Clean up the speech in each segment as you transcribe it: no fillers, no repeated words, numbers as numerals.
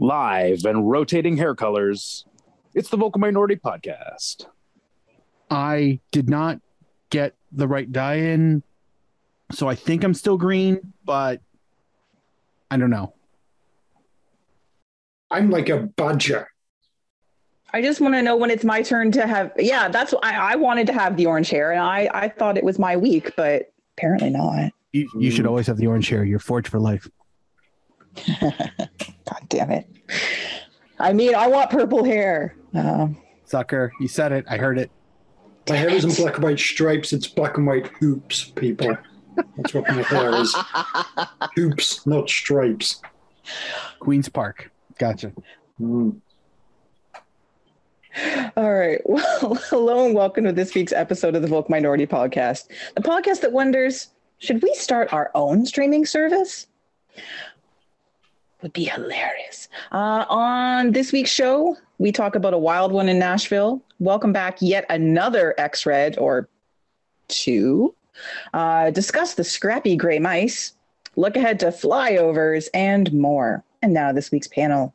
Live and rotating hair colors. It's the Vocal Minority Podcast. I did not get the right dye in, so I think I'm still green, but I don't know. I'm like a badger. I just want to know when it's my turn to have. Yeah, that's what I wanted to have the orange hair, and I thought it was my week, but apparently not. You should always have the orange hair. You're forged for life. God damn it. I mean, I want purple hair. Sucker, you said it. I heard it. My hair isn't black and white stripes, it's black and white hoops, people. That's what my hair is. Hoops, not stripes. Queen's Park. Gotcha. Mm. All right. Well, hello and welcome to this week's episode of the Vocal Minority Podcast, the podcast that wonders, should we start our own streaming service? Would be hilarious. On this week's show, we talk about a wild one in Nashville. Welcome back yet another X-Red or two. Discuss the scrappy gray mice. Look ahead to flyovers and more. And now this week's panel.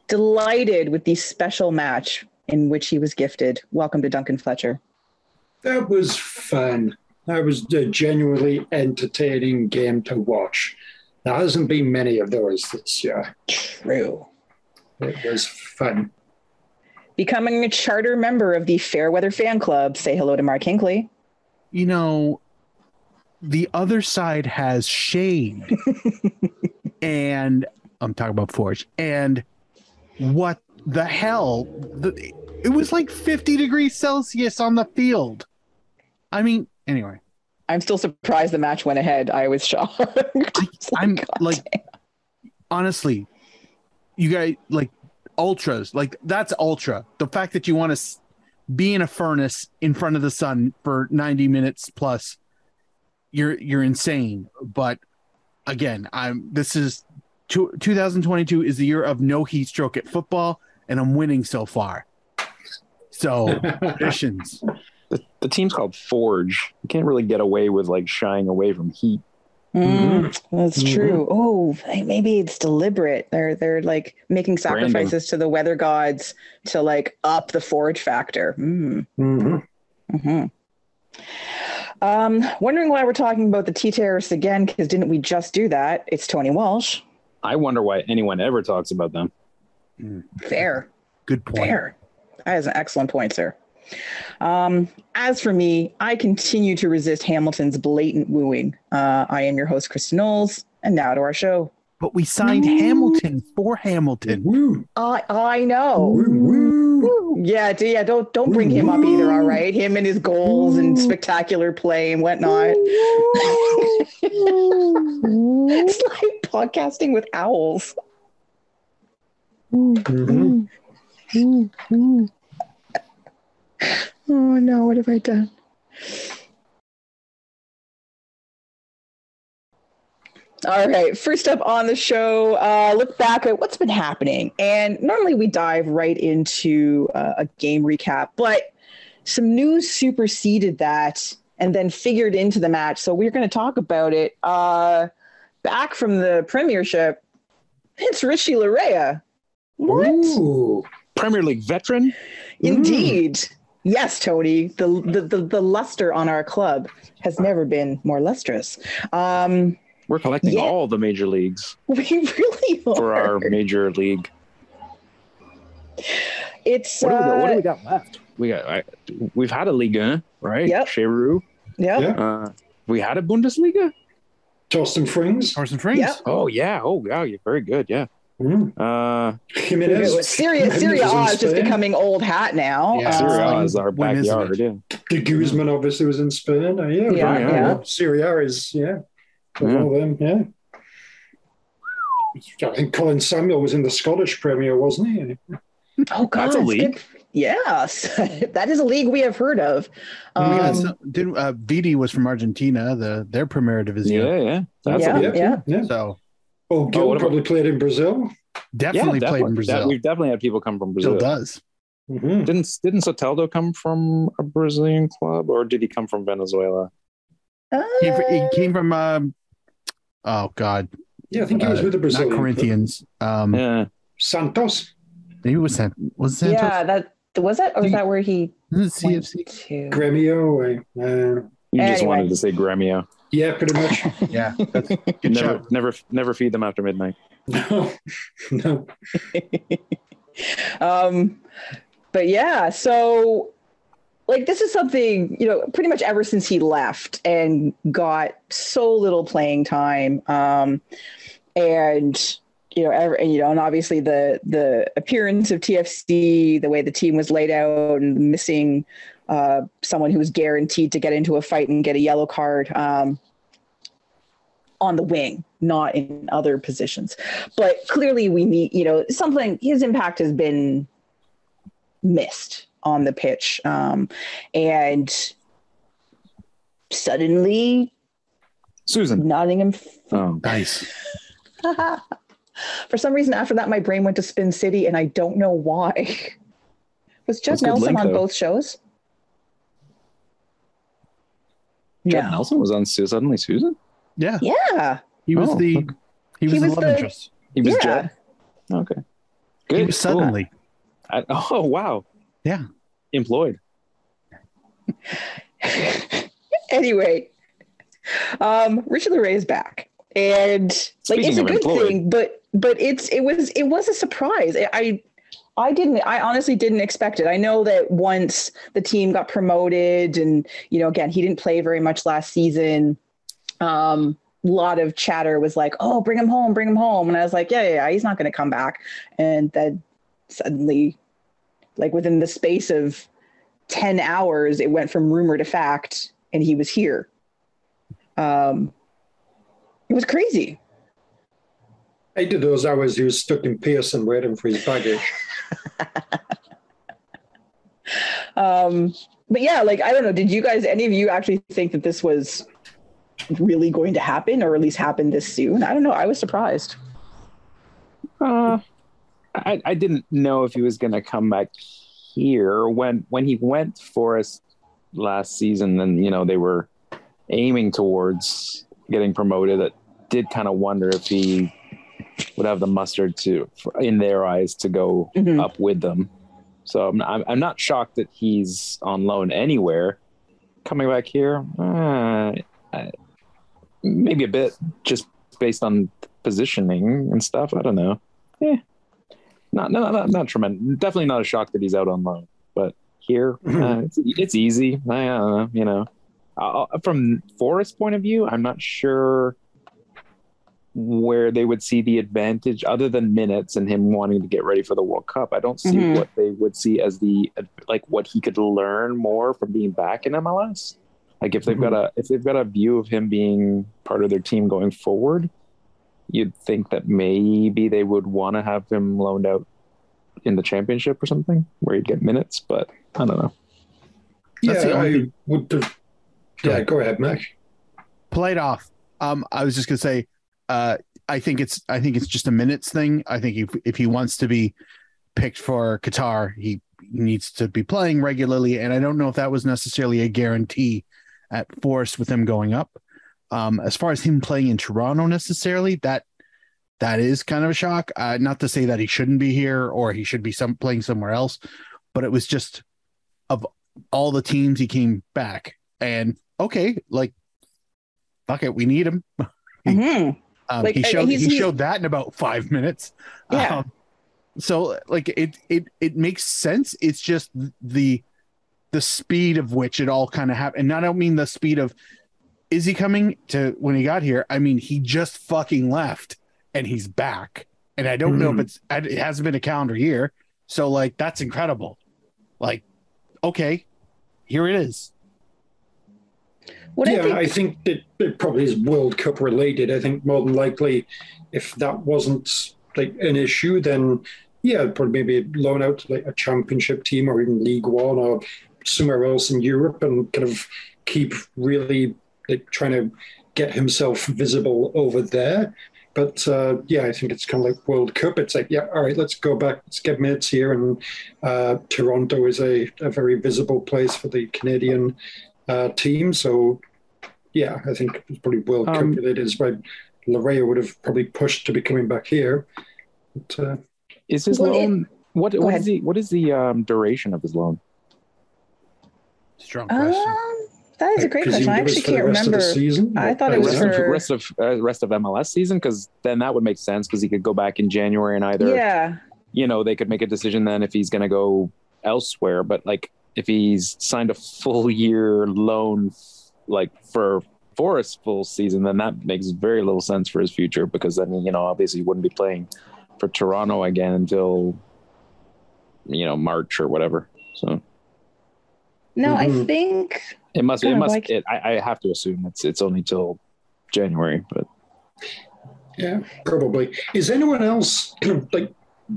Delighted with the special match in which he was gifted. Welcome to Duncan Fletcher. That was fun. That was a genuinely entertaining game to watch. There hasn't been many of those this year. True. It was fun. Becoming a charter member of the Fairweather Fan Club. Say hello to Mark Hinckley. You know, the other side has shade. And I'm talking about Forge. And what the hell? It was like 50 degrees Celsius on the field. I mean, anyway. I'm still surprised the match went ahead. I was shocked. I'm like, honestly, you guys, like, ultras, like, that's ultra. The fact that you want to be in a furnace in front of the sun for 90 minutes plus, you're insane. But again, 2022 is the year of no heat stroke at football, and I'm winning so far. So, traditions. The team's called Forge. You can't really get away with like shying away from heat. That's true. Oh, maybe it's deliberate. They're like making sacrifices to the weather gods to like up the Forge factor. Wondering why we're talking about the T-terrorists again, because didn't we just do that? It's Tony Walsh. I wonder why anyone ever talks about them. Fair. Good point. Fair. That is an excellent point, sir. As for me, I continue to resist Hamilton's blatant wooing. I am your host, Kristin Knowles, and now to our show. But we signed Hamilton for Hamilton. Woo. I know. Woo, woo. Yeah, don't bring him up either, all right? Him and his goals and spectacular play and whatnot. It's like podcasting with owls. Oh no, what have I done? All right, first up on the show, look back at what's been happening. And normally we dive right into a game recap, but some news superseded that and then figured into the match. So we're going to talk about it. Back from the Premiership, it's Richie Larea. What? Ooh. Premier League veteran? Indeed. Yes, Tony. The luster on our club has never been more lustrous. We're collecting all the major leagues. We really are. For our major league. It's what do we got left? We've had a Liga, right? Yep. Cheru. Yep. Yeah. We had a Bundesliga. Torsten Frings. Yep. Oh yeah. Oh wow. You're very good. Yeah. Jimenez. Syria A is just becoming old hat now. Yeah. Syria A is our When isn't backyard. it? Yeah. De Guzman obviously was in Spain. Yeah. Syria is, one of them, yeah. I think Colin Samuel was in the Scottish Premier, wasn't he? Oh, God. That's a league. Good. Yes. That is a league we have heard of. Vidi was from Argentina, their Premier Division. Yeah. That's a league. Yeah. So Gil probably played in Brazil. definitely played in Brazil. We've definitely had people come from Brazil. Still does. Mm-hmm. Didn't Soteldo come from a Brazilian club, or did he come from Venezuela? He came from oh God. Yeah, I think he was with the Brazilian. Not Corinthians. Yeah. Santos. Maybe it was Santos? Yeah, that was it, or was that where he CFC? went to? Gremio. You just Anyway. wanted to say Gremio. Yeah, pretty much. Yeah, that's good shout. Never feed them after midnight. No. But yeah, so like this is something, pretty much ever since he left and got so little playing time. And obviously the appearance of TFC, the way the team was laid out and missing someone who was guaranteed to get into a fight and get a yellow card on the wing, not in other positions. But clearly we need, his impact has been missed on the pitch. And suddenly Susan. Nottingham. Oh, Nice. For some reason, after that, my brain went to Spin City, and I don't know why. Was Judd That's a good Nelson link, on though. both shows? Judd No. Nelson was on Suddenly Susan? Yeah. Yeah. He was Oh, okay. he was the was love the- interest. He was Yeah. Judd? Okay. Good. He was Cool. suddenly. Oh, wow. Yeah. Employed. Anyway, Richard LeRae is back, and Speaking it's a of good employed. thing, but it was a surprise. I honestly didn't expect it. I know that once the team got promoted, and again, he didn't play very much last season. A lot of chatter was like, "Oh, bring him home," and I was like, "Yeah, he's not going to come back." And then suddenly, like within the space of 10 hours, it went from rumor to fact, and he was here. It was crazy. 8 of those hours he was stuck in Pearson waiting for his baggage. But yeah, like, I don't know. Did you guys, any of you actually think that this was really going to happen, or at least happen this soon? I don't know. I was surprised. I didn't know if he was going to come back here when he went for us last season, and they were aiming towards getting promoted. I did kind of wonder if he would have the mustard in their eyes to go up with them. So I'm not shocked that he's on loan anywhere. Coming back here, maybe a bit, just based on positioning and stuff. I don't know. Not tremendous. Definitely not a shock that he's out on loan. But here, it's easy. I don't know. From Forest's point of view, I'm not sure where they would see the advantage other than minutes and him wanting to get ready for the World Cup. I don't see what they would see as what he could learn more from being back in MLS. Like if they've got a view of him being part of their team going forward, you'd think that maybe they would want to have him loaned out in the championship or something where he'd get minutes, but I don't know. That's the only- I would have. Yeah, go ahead, Mac. Play it off. I was just gonna say, I think it's just a minutes thing. I think if he wants to be picked for Qatar, he needs to be playing regularly, and I don't know if that was necessarily a guarantee at Forest with him going up. As far as him playing in Toronto necessarily, that is kind of a shock. Not to say that he shouldn't be here or he should be playing somewhere else, but it was just of all the teams he came back and okay, like fuck it, we need him. He showed that in about 5 minutes. Yeah. So like it makes sense. It's just the speed of which it all kind of happened. And I don't mean the speed of is he coming to when he got here. I mean, he just fucking left and he's back. And I don't know if it hasn't been a calendar year. So like, that's incredible. Like, okay, here it is. I think that it probably is World Cup related. I think more than likely, if that wasn't like an issue, then probably maybe loan out to like a championship team or even League One or somewhere else in Europe and kind of keep really like trying to get himself visible over there. But I think it's kind of like World Cup. It's like, all right, let's go back, let's get minutes here. And Toronto is a very visible place for the Canadian team. So, I think it's probably World Cup related. Is why Larea would have probably pushed to be coming back here. But, Is his Well, loan what go ahead. what is the duration of his loan? Strong question. That is a great question. I actually can't remember. I thought it was rest of MLS season, because then that would make sense, because he could go back in January and either they could make a decision then if he's going to go elsewhere. But like if he's signed a full year loan like for Forest's full season, then that makes very little sense for his future, because then obviously he wouldn't be playing for Toronto again until March or whatever. So no, I think I have to assume it's only till January, but yeah, probably. Is anyone else kind of like a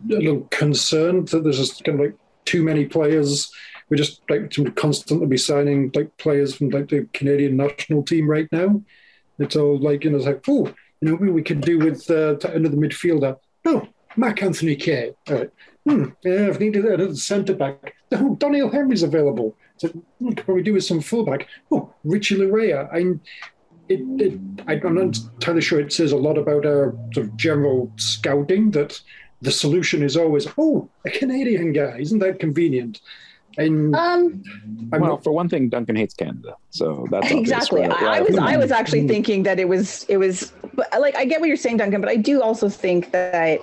little concerned that there's just kind of like too many players? We just like to constantly be signing like players from like the Canadian national team right now. It's all like it's like, oh, we could do with another midfielder. Oh, Mark Anthony Kay. All right. I've needed another centre back. Oh, Daniel Henry's available. So we could probably do with some fullback. Oh, Richie Larea. I'm not entirely sure it says a lot about our sort of general scouting that the solution is always, a Canadian guy. Isn't that convenient? And for one thing, Duncan hates Canada, so that's exactly. I was actually thinking that it was, but like I get what you're saying, Duncan, but I do also think that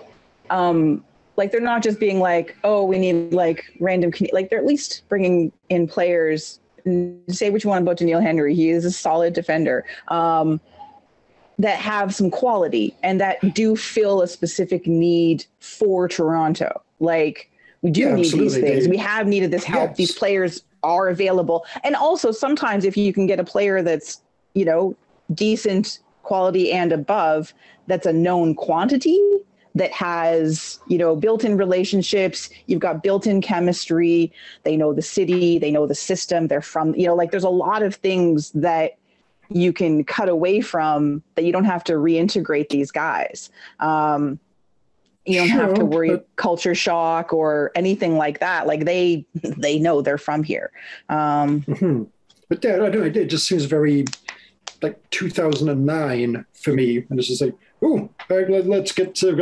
like they're not just being like, we need like random, like they're at least bringing in players. Say what you want about Daniil Henry, he is a solid defender that have some quality and that do fill a specific need for Toronto. Like we do need these things. We have needed this help. Yes. These players are available, and also sometimes if you can get a player that's decent quality and above, that's a known quantity, that has, built-in relationships, you've got built-in chemistry, they know the city, they know the system, they're from, like there's a lot of things that you can cut away from that you don't have to reintegrate these guys. You don't have to worry culture shock or anything like that. Like they know they're from here. But Dad, I don't know, it just seems very like 2009 for me. And it's just like, let's get to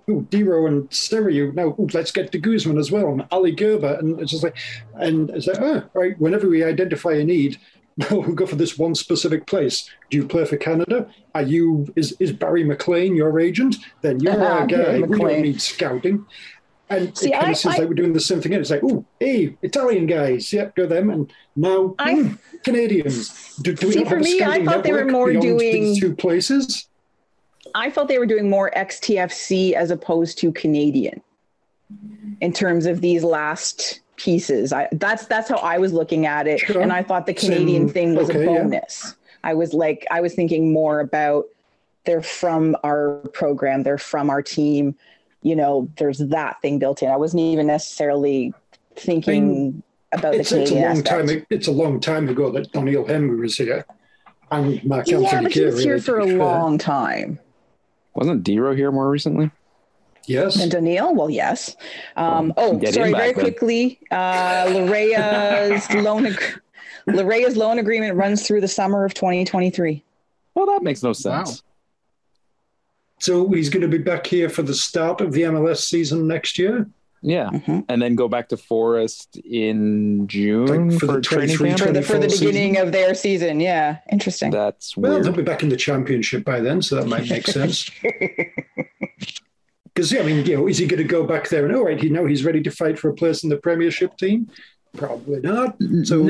Dero and Stereo now. Let's get to Guzman as well and Ali Gerber, and it's just like, all right. Whenever we identify a need, we'll go for this one specific place. Do you play for Canada? Is Barry McLean your agent? Then you're our guy. We don't need scouting. And it kind of seems like we're doing the same thing. It's like, Italian guys, go them. And now Canadians. Do we not have a scouting network beyond these two places? I felt they were doing more XTFC as opposed to Canadian in terms of these last pieces. That's how I was looking at it. Sure. And I thought the Canadian thing was a bonus. Yeah. I was thinking more about they're from our program, they're from our team. There's that thing built in. I wasn't even necessarily thinking about the Canadian aspect. It's a long time ago that Daniil Henry was here. And Mark Anthony but he was here for a long time. Wasn't Dero here more recently? Yes. And Daniil? Well, yes. Very quickly. Larea's loan agreement runs through the summer of 2023. Well, that makes no sense. Wow. So he's going to be back here for the start of the MLS season next year? Yeah. Mm-hmm. And then go back to Forest in June for training camp? For the beginning of their season. Yeah. Interesting. That's weird. They'll be back in the championship by then, so that might make sense. Because, is he going to go back there and, he's ready to fight for a place in the Premiership team? Probably not. So,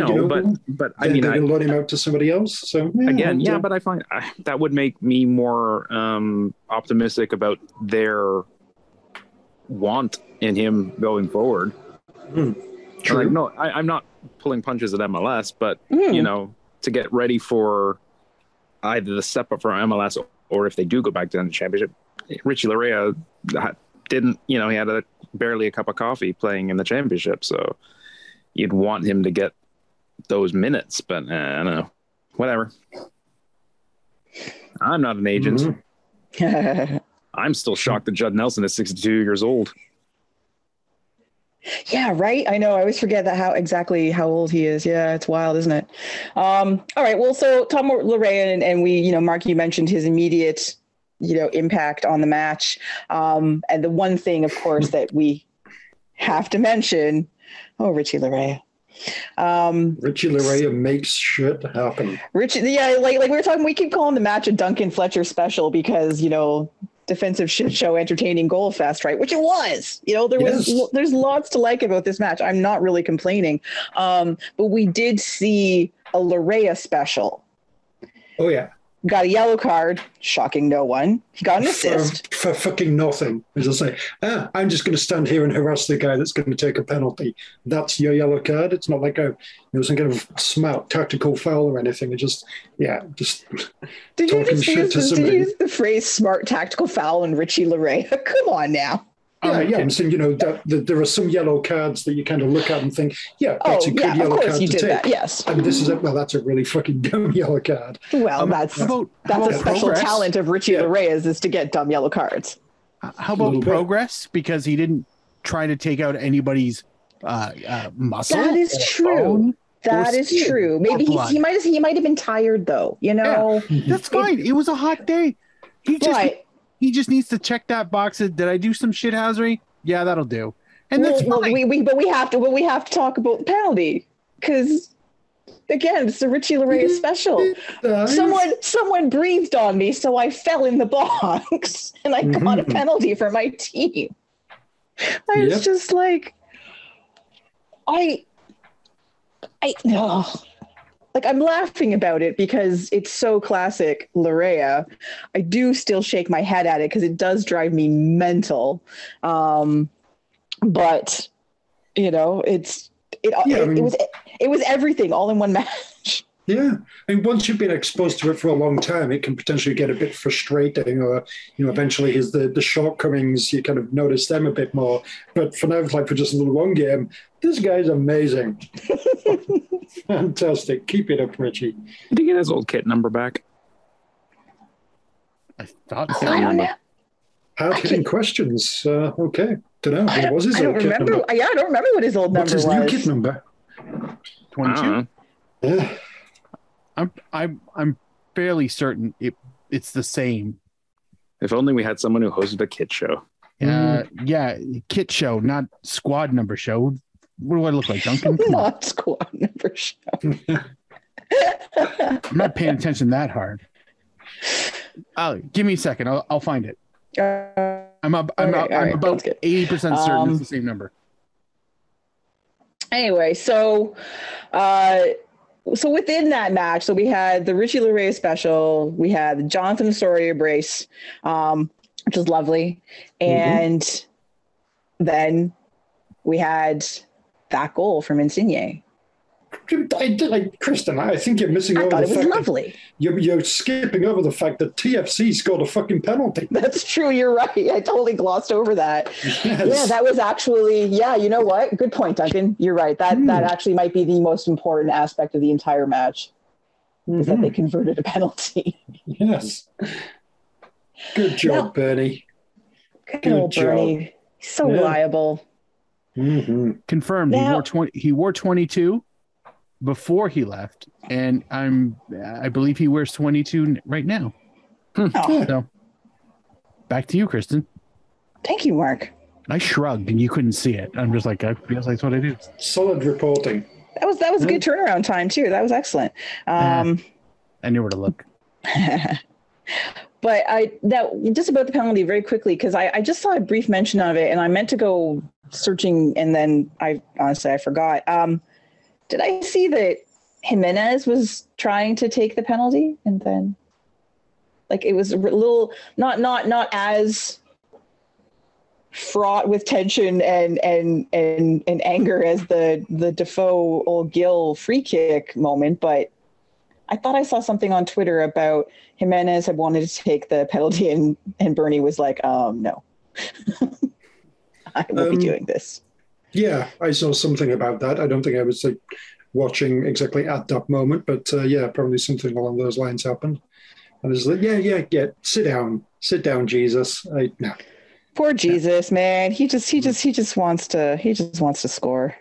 but they're going to loan him out to somebody else. So, but I find that would make me more optimistic about their want in him going forward. True. Like, no, I'm not pulling punches at MLS, but to get ready for either the step up for MLS or if they do go back to the championship, Richie Larea didn't, he had barely a cup of coffee playing in the championship, so you'd want him to get those minutes, but I don't know, whatever. I'm not an agent. I'm still shocked that Judd Nelson is 62 years old. Yeah, right. I know. I always forget how old he is. Yeah, it's wild, isn't it? All right. Well, so Tom Larea and we, Mark, you mentioned his immediate impact on the match. And the one thing, of course, that we have to mention, Richie Larea. Richie Larea makes shit happen. Richie, like we were talking, we keep calling the match a Duncan Fletcher special because, defensive shit show entertaining goal fest, right? Which it was. There's lots to like about this match. I'm not really complaining. But we did see a Larea special. Oh, yeah. Got a yellow card, shocking no one. He got an assist. For fucking nothing. As I say, I'm just going to stand here and harass the guy that's going to take a penalty. That's your yellow card. It's not like some kind of smart tactical foul or anything. It just Did talking you shit to somebody. use the phrase smart tactical foul and Richie Larea? Come on now. Yeah. I'm saying, that there are some yellow cards that you kind of look at and think, that's a good yellow card to take. That, yes. And this is that's a really fucking dumb yellow card. Well, that's a special talent of Richie Larea's is to get dumb yellow cards. How about progress? Because he didn't try to take out anybody's muscle. That is true. That is true. Maybe he might have been tired though. Yeah, that's fine. It was a hot day. He just needs to check that box. Did I do some shithousery? Yeah, that'll do. And that's fine. But we have to talk about the penalty because again, it's a Richie Larea special. Someone breathed on me, so I fell in the box and I got a penalty for my team. I was just like, I'm laughing about it because it's so classic Larea. I do still shake my head at it because it does drive me mental. But it was everything all in one match. Yeah, and once you've been exposed to it for a long time, it can potentially get a bit frustrating, or eventually the shortcomings, you kind of notice them a bit more. But for now, for just a little one game, this guy's amazing. Fantastic. Keep it up, Richie. Did he get his old kit number back? I thought so. Hard hitting questions. Okay. Don't know. What was his old kit number? Yeah, I don't remember what his old number was. What's his new kit number? 22. Yeah. I'm fairly certain it's the same. If only we had someone who hosted a kit show. Yeah, kit show, not squad number show. What do I look like, Duncan? Not squad number show. I'm not paying attention that hard. Give me a second. I'll find it. I'm about 80% certain it's the same number. Anyway, so within that match, so we had the Richie Larea special, we had the Jonathan Osorio brace, which was lovely, and then we had that goal from Insigne. Kristin, I think you're missing over the fact. I thought it was lovely. You're skipping over the fact that TFC scored a fucking penalty. That's true. You're right. I totally glossed over that. Yes. Yeah, that was actually, you know what? Good point, Duncan. You're right. That actually might be the most important aspect of the entire match, is that they converted a penalty. Yes. Good job, Bernie. Good old Bernie. He's so reliable. Confirmed. Now, he wore 22 before he left, and I believe he wears 22 right now. So back to you, Kristin. Thank you, Mark. I shrugged and you couldn't see it. I'm just like, I guess that's what I do. Solid reporting. That was a good turnaround time too. That was excellent. I knew where to look. But just about the penalty very quickly, because I just saw a brief mention of it and I meant to go searching and then I forgot. Did I see that Jimenez was trying to take the penalty and then it was a little not as fraught with tension and anger as the Defoe old Gill free kick moment, but I thought I saw something on Twitter about Jimenez had wanted to take the penalty and Bernie was like, no, I will be doing this. Yeah, I saw something about that. I don't think I was watching exactly at that moment, but probably something along those lines happened. And it's like, yeah, sit down, Jesus. No. Poor Jesus, man. He just wants to score.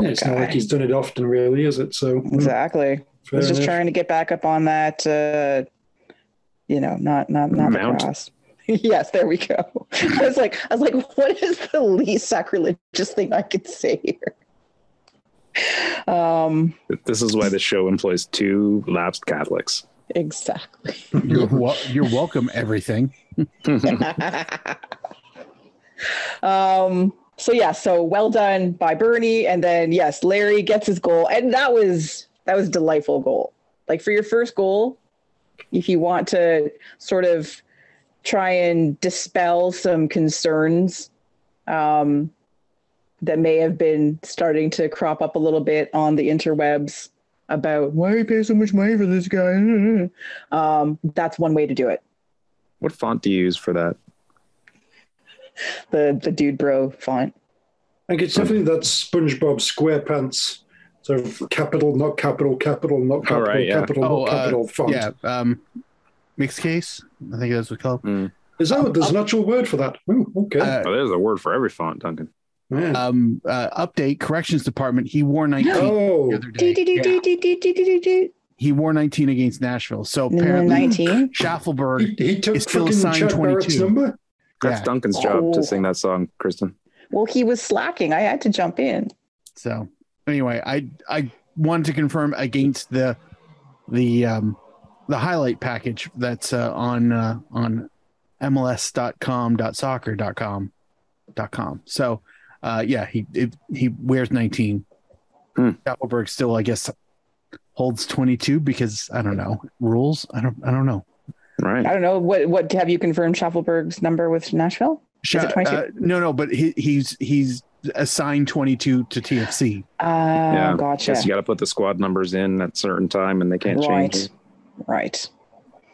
It's not like he's done it often, really, is it? So exactly. He's just trying to get back up on that not the Mount. cross. Yes, there we go. I was like, what is the least sacrilegious thing I could say here? This is why the show employs 2 lapsed Catholics. Exactly. You're welcome, everything. So well done by Bernie, and then yes, Larry gets his goal, and that was a delightful goal. Like, for your first goal, if you want to sort of try and dispel some concerns that may have been starting to crop up a little bit on the interwebs about why you pay so much money for this guy. That's one way to do it. What font do you use for that? The dude bro font. I think it's definitely that SpongeBob SquarePants. So capital, not capital, capital, not capital, right, yeah. capital, not capital font. Yeah, mixed case. I think that's what it's called. Is that there's an actual word for that? Oh, okay. There's a word for every font, Duncan. Yeah. Update, corrections department. He wore 19 Oh. the other day. He wore 19 against Nashville. So apparently 19. Schaffelberg He took is still fucking assigned Chuck Barrett's 22. number? That's Yeah. Duncan's job to sing that song, Kristin. Well, he was slacking. I had to jump in. So anyway, I wanted to confirm against the highlight package that's on MLS.com.soccer.com. So he wears 19. Schaffelberg still, I guess, holds 22 because I don't know rules. I don't know. Right. I don't know what have you confirmed Schaffelberg's number with Nashville? Is it 22? No, but he's assigned 22 to TFC. Yeah. Gotcha. Guess you got to put the squad numbers in at a certain time, and they can't change it. Right.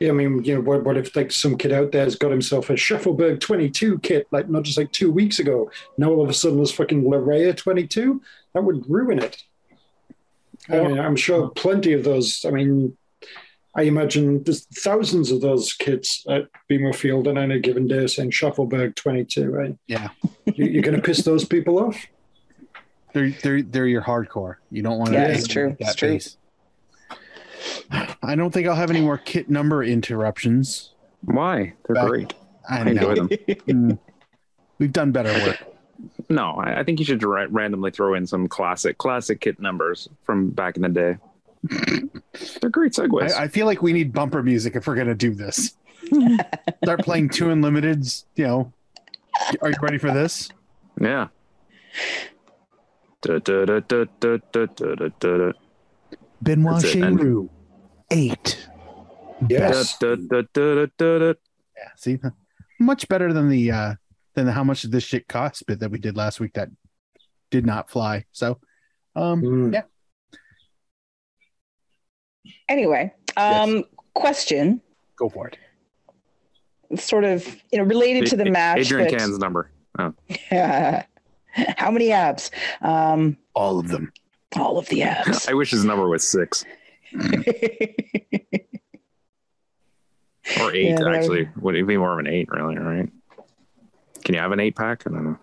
Yeah, I mean, what if like some kid out there has got himself a Schaffelberg 22 kit, like not just like 2 weeks ago. Now all of a sudden there's fucking Larea 22? That would ruin it. I mean, I'm sure plenty of those. I mean, I imagine there's thousands of those kids at BMO Field on any given day saying Schaffelberg 22, right? Yeah. You're going to piss those people off? They're your hardcore. You don't want to. Yeah, it's true. It's true. I don't think I'll have any more kit number interruptions. Why? They're great. I enjoy them. We've done better work. No, I think you should randomly throw in some classic kit numbers from back in the day. They're great segues. I feel like we need bumper music if we're going to do this. Start playing 2 Unlimiteds. Are you ready for this? Yeah. Benoit Cheroux, 8. Yes. Yeah, see, much better than the how much this shit cost bit that we did last week that did not fly. So, yeah. Anyway, question. Go for it. Sort of, related to the match. Adrian Can's number. Oh. How many abs? All of them. All of the abs. I wish his number was 6. Or 8, actually. Would it be more of an 8, really, right? Can you have an 8-pack? I don't know.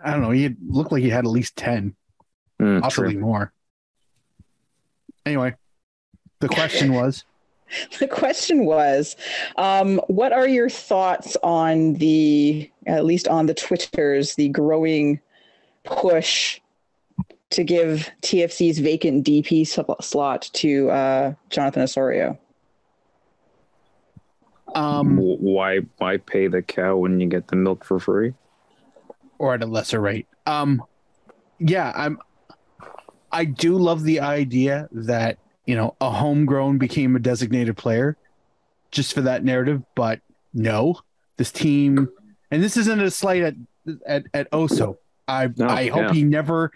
I don't know. He looked like he had at least 10. Possibly more. Anyway, the question was? The question was, what are your thoughts on at least on the Twitters, the growing push to give TFC's vacant DP slot to Jonathan Osorio? Why pay the cow when you get the milk for free? Or at a lesser rate. I do love the idea that, a homegrown became a designated player just for that narrative, but no, this team, and this isn't a slight at Oso. I hope he never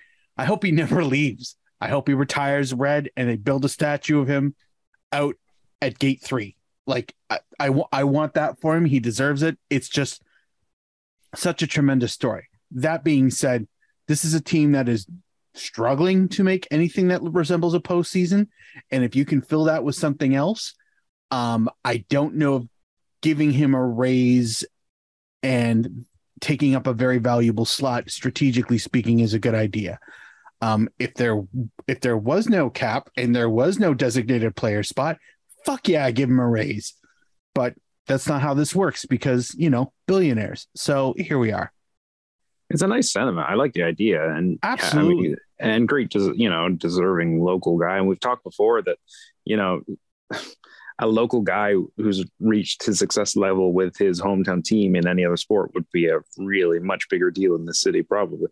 leaves. I hope he retires red and they build a statue of him out at gate 3. Like I want that for him. He deserves it. It's just such a tremendous story. That being said, this is a team that is struggling to make anything that resembles a postseason. And if you can fill that with something else, I don't know if giving him a raise and taking up a very valuable slot, strategically speaking, is a good idea. If there was no cap and there was no designated player spot, fuck yeah, give him a raise. But that's not how this works because, billionaires. So here we are. It's a nice sentiment. I like the idea, and absolutely, and great, deserving local guy. And we've talked before that, a local guy who's reached his success level with his hometown team in any other sport would be a really much bigger deal in the city, probably.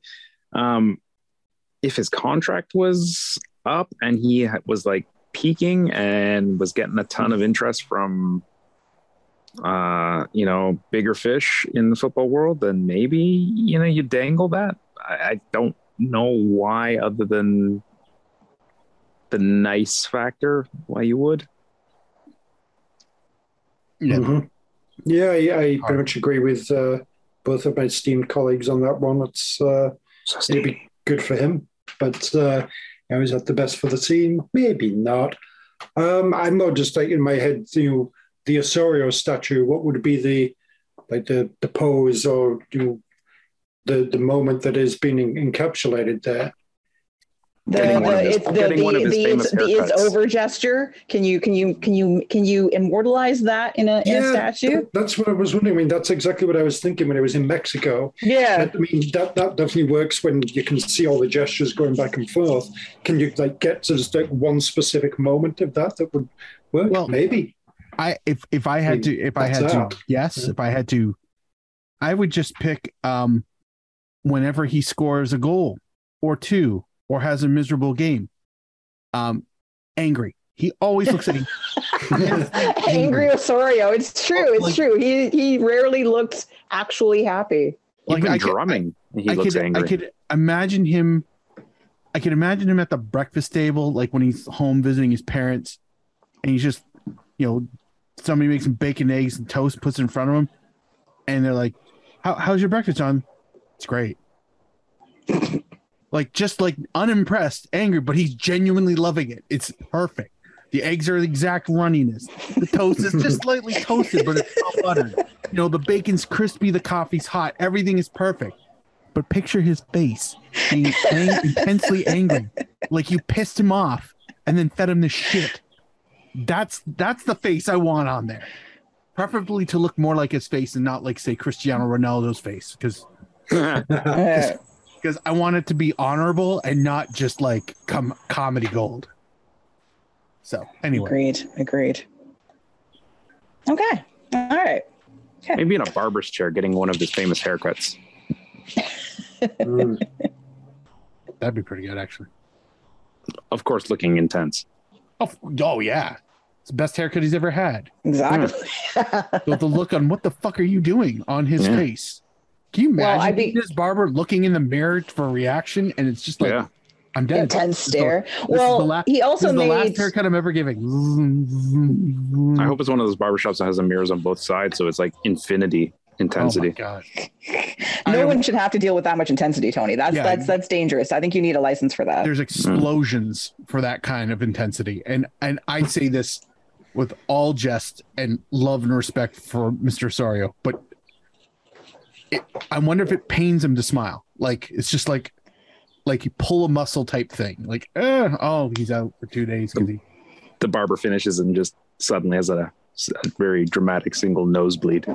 If his contract was up and he was like peaking and was getting a ton of interest from bigger fish in the football world, then maybe, you dangle that. I don't know why, other than the nice factor, why you would. Yeah. Mm-hmm. Yeah, I pretty much agree with both of my esteemed colleagues on that one. It'd be good for him, but is that the best for the team? Maybe not. I'm not just like in my head, the Osorio statue. What would be the pose or the moment that is being encapsulated there? It's over gesture. Can you immortalize that in a statue? That's what I was wondering. I mean, that's exactly what I was thinking when I was in Mexico. Yeah. I mean, that definitely works when you can see all the gestures going back and forth. Can you get to just one specific moment of that would work? Well, maybe. If I had to, I would just pick whenever he scores a goal or two or has a miserable game. Angry. He always looks at angry Osorio. It's true. It's true. He rarely looks actually happy. Even drumming, he looks angry. I could imagine him at the breakfast table, like when he's home visiting his parents, and he's just, somebody makes him bacon, eggs, and toast, puts it in front of him, and they're like, "How's your breakfast, John?" It's great. Just unimpressed, angry, but he's genuinely loving it. It's perfect. The eggs are the exact runniness. The toast is just slightly toasted, but it's well buttered. The bacon's crispy, the coffee's hot. Everything is perfect. But picture his face being intensely angry, like you pissed him off and then fed him the shit. That's the face I want on there. Preferably to look more like his face and not like, say, Cristiano Ronaldo's face, because I want it to be honorable and not just like comedy gold. So anyway, agreed. Okay, all right. Okay. Maybe in a barber's chair, getting one of his famous haircuts. That'd be pretty good, actually. Of course, looking intense. Oh yeah. It's the best haircut he's ever had. Exactly. So the look on what the fuck are you doing on his face? Can you imagine this barber looking in the mirror for a reaction, and it's just like, I'm dead. Intense stare. He also made the last haircut I'm ever giving. I hope it's one of those barbershops that has the mirrors on both sides, so it's like infinity intensity. Oh my God. No one should have to deal with that much intensity, Tony. That's dangerous. I think you need a license for that. There's explosions for that kind of intensity, and I say this with all jest and love and respect for Mr. Osorio, but I wonder if it pains him to smile. Like it's just like you pull a muscle type thing. Like, he's out for 2 days because the barber finishes and just suddenly has a very dramatic single nosebleed.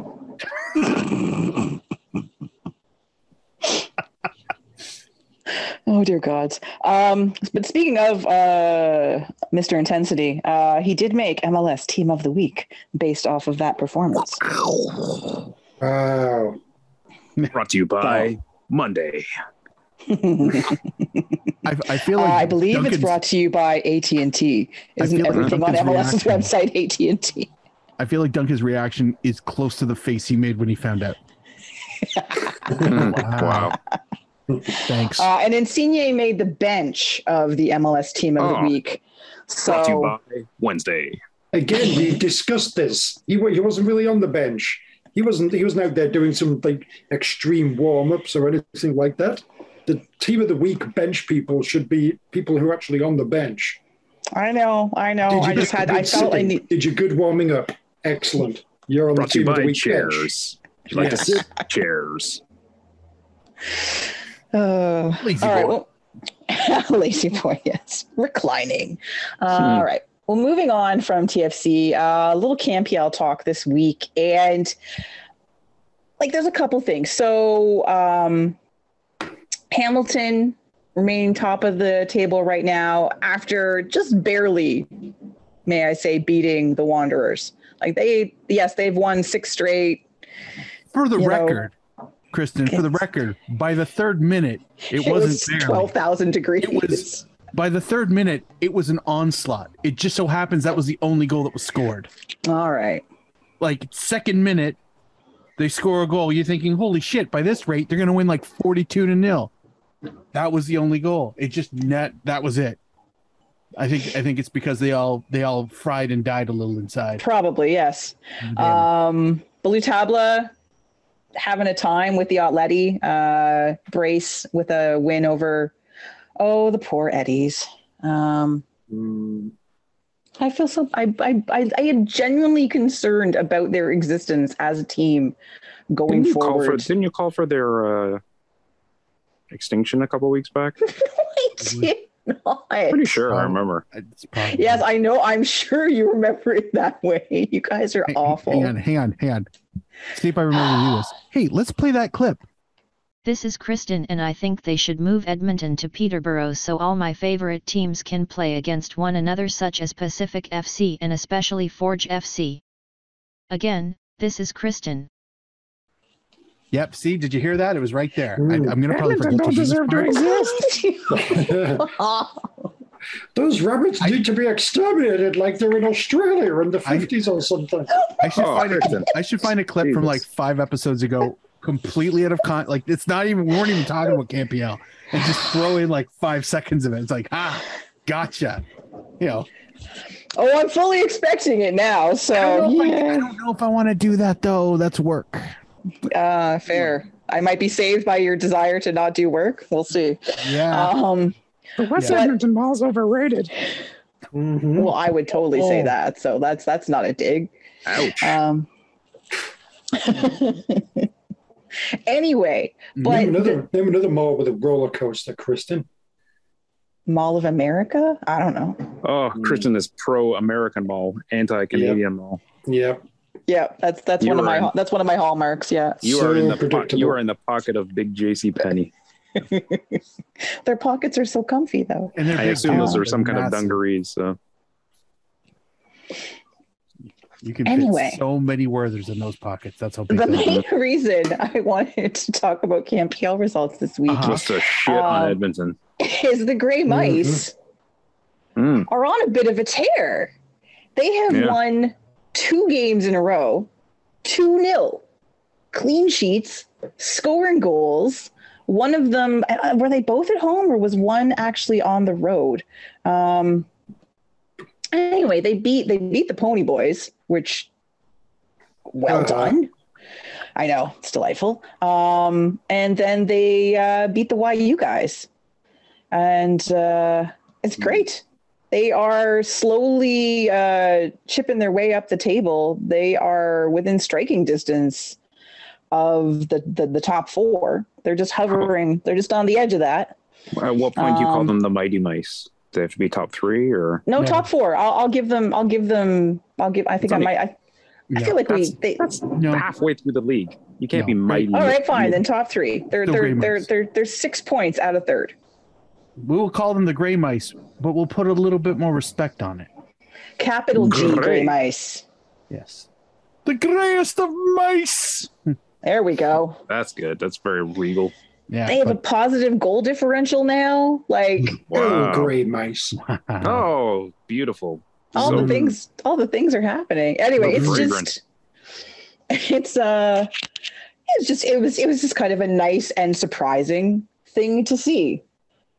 Oh dear God. But speaking of Mr. Intensity, he did make MLS Team of the Week based off of that performance. Wow. Brought to you by Monday. I feel like I believe it's brought to you by AT&T. Isn't everything on MLS's website AT&T? I feel like Duncan's reaction is close to the face he made when he found out. Wow. Thanks. And Insigne made the bench of the MLS Team of the Week. Brought to you by Wednesday. Again, we discussed this. He wasn't really on the bench. He wasn't out there doing some extreme warm-ups or anything like that. The Team of the Week bench people should be people who are actually on the bench. I know. Did you good warming up? Excellent. You're on the Team of the Week chairs. bench. You like to sit? Chairs. Lazy boy. Lazy boy, yes. Reclining. All right. Well, moving on from TFC, a little CanPL talk this week, and like there's a couple things. So Hamilton remaining top of the table right now after just barely, may I say, beating the Wanderers. Like they've won 6 straight. For the record, Kristin, for the record, by the third minute, it wasn't 12,000 degrees. By the third minute, it was an onslaught. It just so happens that was the only goal that was scored. All right. Like second minute, they score a goal. You're thinking, holy shit, by this rate, they're going to win like 42-0. That was the only goal. It just that was it. I think it's because they all fried and died a little inside. Probably, yes. Blue Tabla having a time with the Atleti. Brace with a win over the poor Eddies. I feel I am genuinely concerned about their existence as a team going forward. Didn't you call for their extinction a couple weeks back? I did not. Pretty sure I remember. Yes, I know. I'm sure you remember it that way. You guys are awful. Hang on. See if I remember to do this. Hey, let's play that clip. This is Kristin, and I think they should move Edmonton to Peterborough so all my favorite teams can play against one another, such as Pacific FC and especially Forge FC. Again, this is Kristin. Yep. See, did you hear that? It was right there. I'm going to probably forget to deserve to exist. Those rabbits need to be exterminated like they're in Australia in the 50s or something. I should find a clip from like 5 episodes ago, completely out of like it's not even, we weren't even talking about CanPL, and just throw in like 5 seconds of it. It's like, gotcha. You know. Oh, I'm fully expecting it now. So I don't know if I want to do that though. That's work. Fair. I might be saved by your desire to not do work. We'll see. Yeah. The West Edmonton Mall's overrated. Mm-hmm. Well, I would totally say that. So that's not a dig. Ouch. Anyway, but name another mall with a roller coaster, Kristin. Mall of America? I don't know. Oh, Kristin is pro-American mall, anti-Canadian mall. Yep. Yeah, that's one of my hallmarks. Yeah, You are in the pocket of big JC Penney. Their pockets are so comfy though. And I assume those are some kind of dungarees. So you can fit so many Werthers in those pockets. That's how big the main reason I wanted to talk about CanPL results this week just a shit on Edmonton is the Grey Mice are on a bit of a tear. They have won 2 games in a row, 2-0, clean sheets, scoring goals. One of them, were they both at home or was one actually on the road? Anyway, they beat the Pony Boys, which well done. I know, it's delightful. And then they beat the YU guys, and it's great. They are slowly chipping their way up the table. They are within striking distance of the top 4. They're just hovering. They're just on the edge of that. At what point do you call them the Mighty Mice? Do they have to be top 3 or no? Top 4. I think I feel like that's halfway through the league. You can't be mighty. All right, fine. Then top 3. They're 6 points out of 3rd. We will call them the Grey Mice, but we'll put a little bit more respect on it. Capital G, Grey Mice. Yes. The greyest of mice. There we go. That's good. That's very regal. Yeah. They have a positive goal differential now. Like, wow. Grey Mice. Oh, beautiful. All the things are happening. Anyway, it was just kind of a nice and surprising thing to see.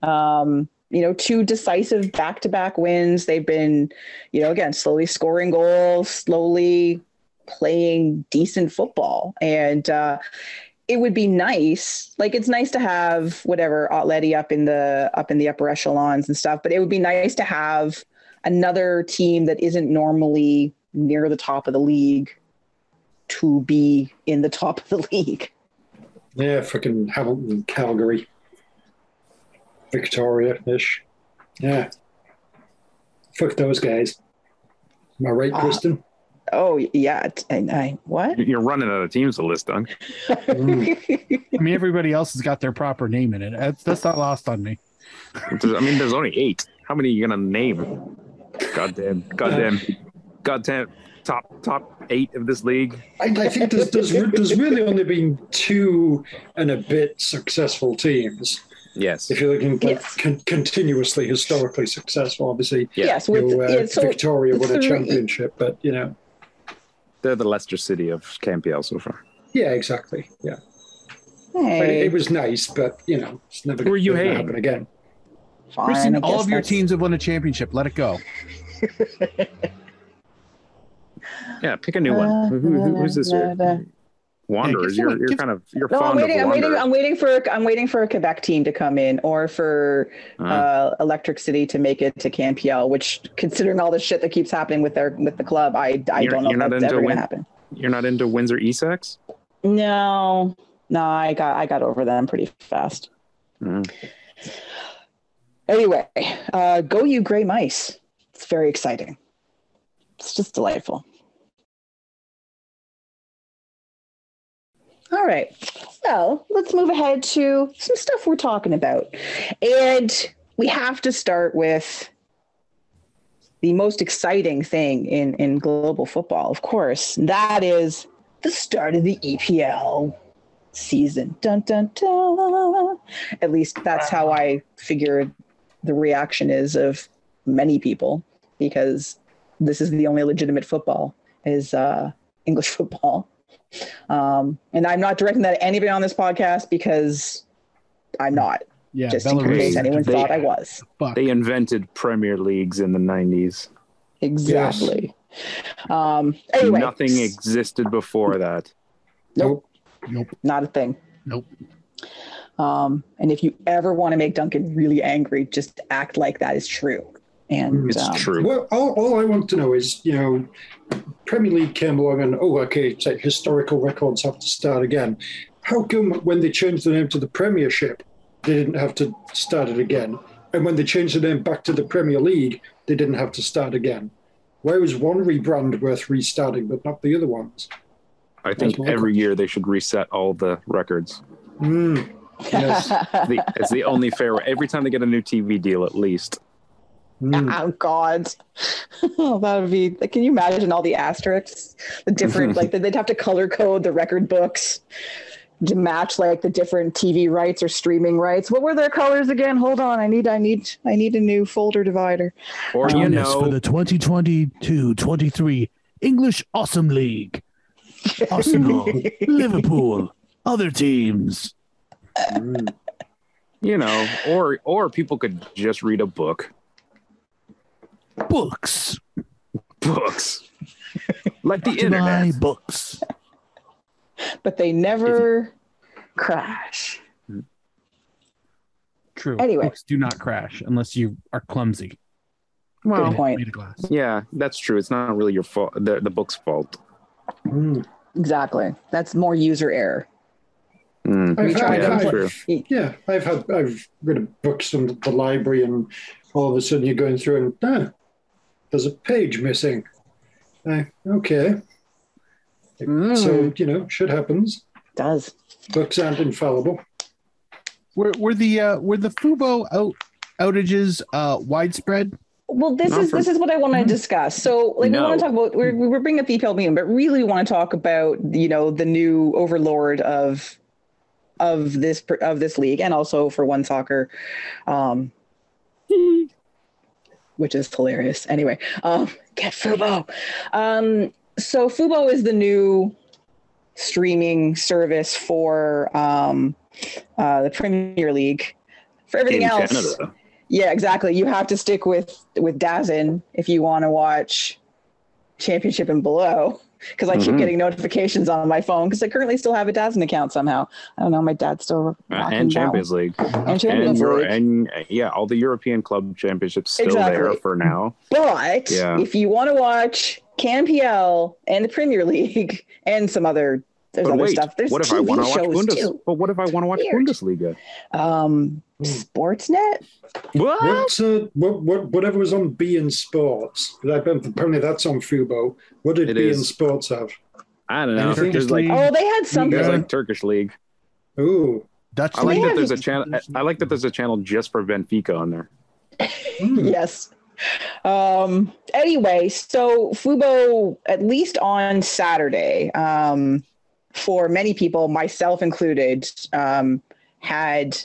2 decisive back-to-back wins. They've been, again, slowly scoring goals, slowly playing decent football. And it would be nice, like it's nice to have whatever Atleti up in the upper echelons and stuff, but it would be nice to have another team that isn't normally near the top of the league to be in the top of the league. Yeah, freaking Hamilton, Calgary. Victoria-ish. Yeah. Fuck those guys. Am I right, Kristin? Oh yeah, what? You're running out of teams to list, Dunk. I mean, everybody else has got their proper name in it. That's not lost on me. I mean, there's only 8. How many are you gonna name? Goddamn, top 8 of this league. I think there's really only been 2 and a bit successful teams. Yes. If you're looking like continuously historically successful, obviously. Yes, Victoria won a championship, but they're the Leicester City of KMPL so far. Yeah, exactly. Yeah. Hey. It was nice, but it's never Who are you going to hating? happen again. Fine, Kristin, I all guess of your that's- teams have won a championship. Let it go. Yeah, pick a new one. Who's this year? Wanderers. Hey, You're kind of No, fond of Wanderers. I'm waiting for a Quebec team to come in, or for Electric City to make it to CanPL. Which, considering all the shit that keeps happening with the club, I don't know if that's ever going to happen. You're not into Windsor Essex? No, I got over them pretty fast. Anyway, go you Grey Mice. It's very exciting. It's just delightful. All right. Well, let's move ahead to some stuff we're talking about. And we have to start with the most exciting thing in global football, of course. That is the start of the EPL season. Dun, dun, dun. At least that's how I figured the reaction is of many people, because this is the only legitimate football is English football. And I'm not directing that at anybody on this podcast, because I'm not. Yeah, just in case anyone thought I was. They invented Premier Leagues in the 90s. Exactly. Yes. Anyway. Nothing existed before that. Nope. Nope. Not a thing. Nope. And if you ever want to make Duncan really angry, just act like that is true. And it's true. Well, all I want to know is, Premier League came along and, it's like historical records have to start again. How come when they changed the name to the Premiership, they didn't have to start it again? And when they changed the name back to the Premier League, they didn't have to start again? Why was one rebrand worth restarting, but not the other ones? I think every year they should reset all the records. Yes. It's the only fair way. Every time they get a new TV deal, at least. Oh God, that would be. Can you imagine all the asterisks, the different they'd have to color code the record books to match the different TV rights or streaming rights. What were their colors again? Hold on, I need a new folder divider. Or for the 2022-23 English Awesome League, Arsenal, Liverpool, other teams. Or people could just read a book. Books. Like the internet. Books. But they never crash. True. Anyway. Books do not crash unless you are clumsy. Well, good point. Made of glass. Yeah, that's true. It's not really your fault. The book's fault. Exactly. That's more user error. I've read books from the library, and all of a sudden you're going through and there's a page missing. Okay. So, shit happens. It does. Books aren't infallible. Were the Fubo outages widespread? Well, this is what I want to discuss. So, we want to talk about we're bringing up the EPL meeting, but really want to talk about the new overlord of this league, and also for One Soccer, which is hilarious. Anyway, get Fubo. So Fubo is the new streaming service for the Premier League. For everything else, Canada. Yeah, exactly. You have to stick with DAZN if you want to watch Championship and below. Because I keep getting notifications on my phone, because I currently still have a DAZN account somehow. I don't know, my dad's still and Champions League. And Champions League. And all the European club championships still there for now. But if you want to watch CanPL and the Premier League and some other There's But other wait, stuff. There's what if I TV want to watch shows too. But what if I want to watch Weird. Bundesliga? Sportsnet. Whatever was on beIN Sports. Apparently that's on Fubo. What did beIN Sports have? I don't know. Anything? There's like They had something. there's like Turkish league. Ooh, Dutch I like league. that there's a channel. I like that there's a channel just for Benfica on there. Yes. Anyway, so Fubo, at least on Saturday, for many people, myself included, had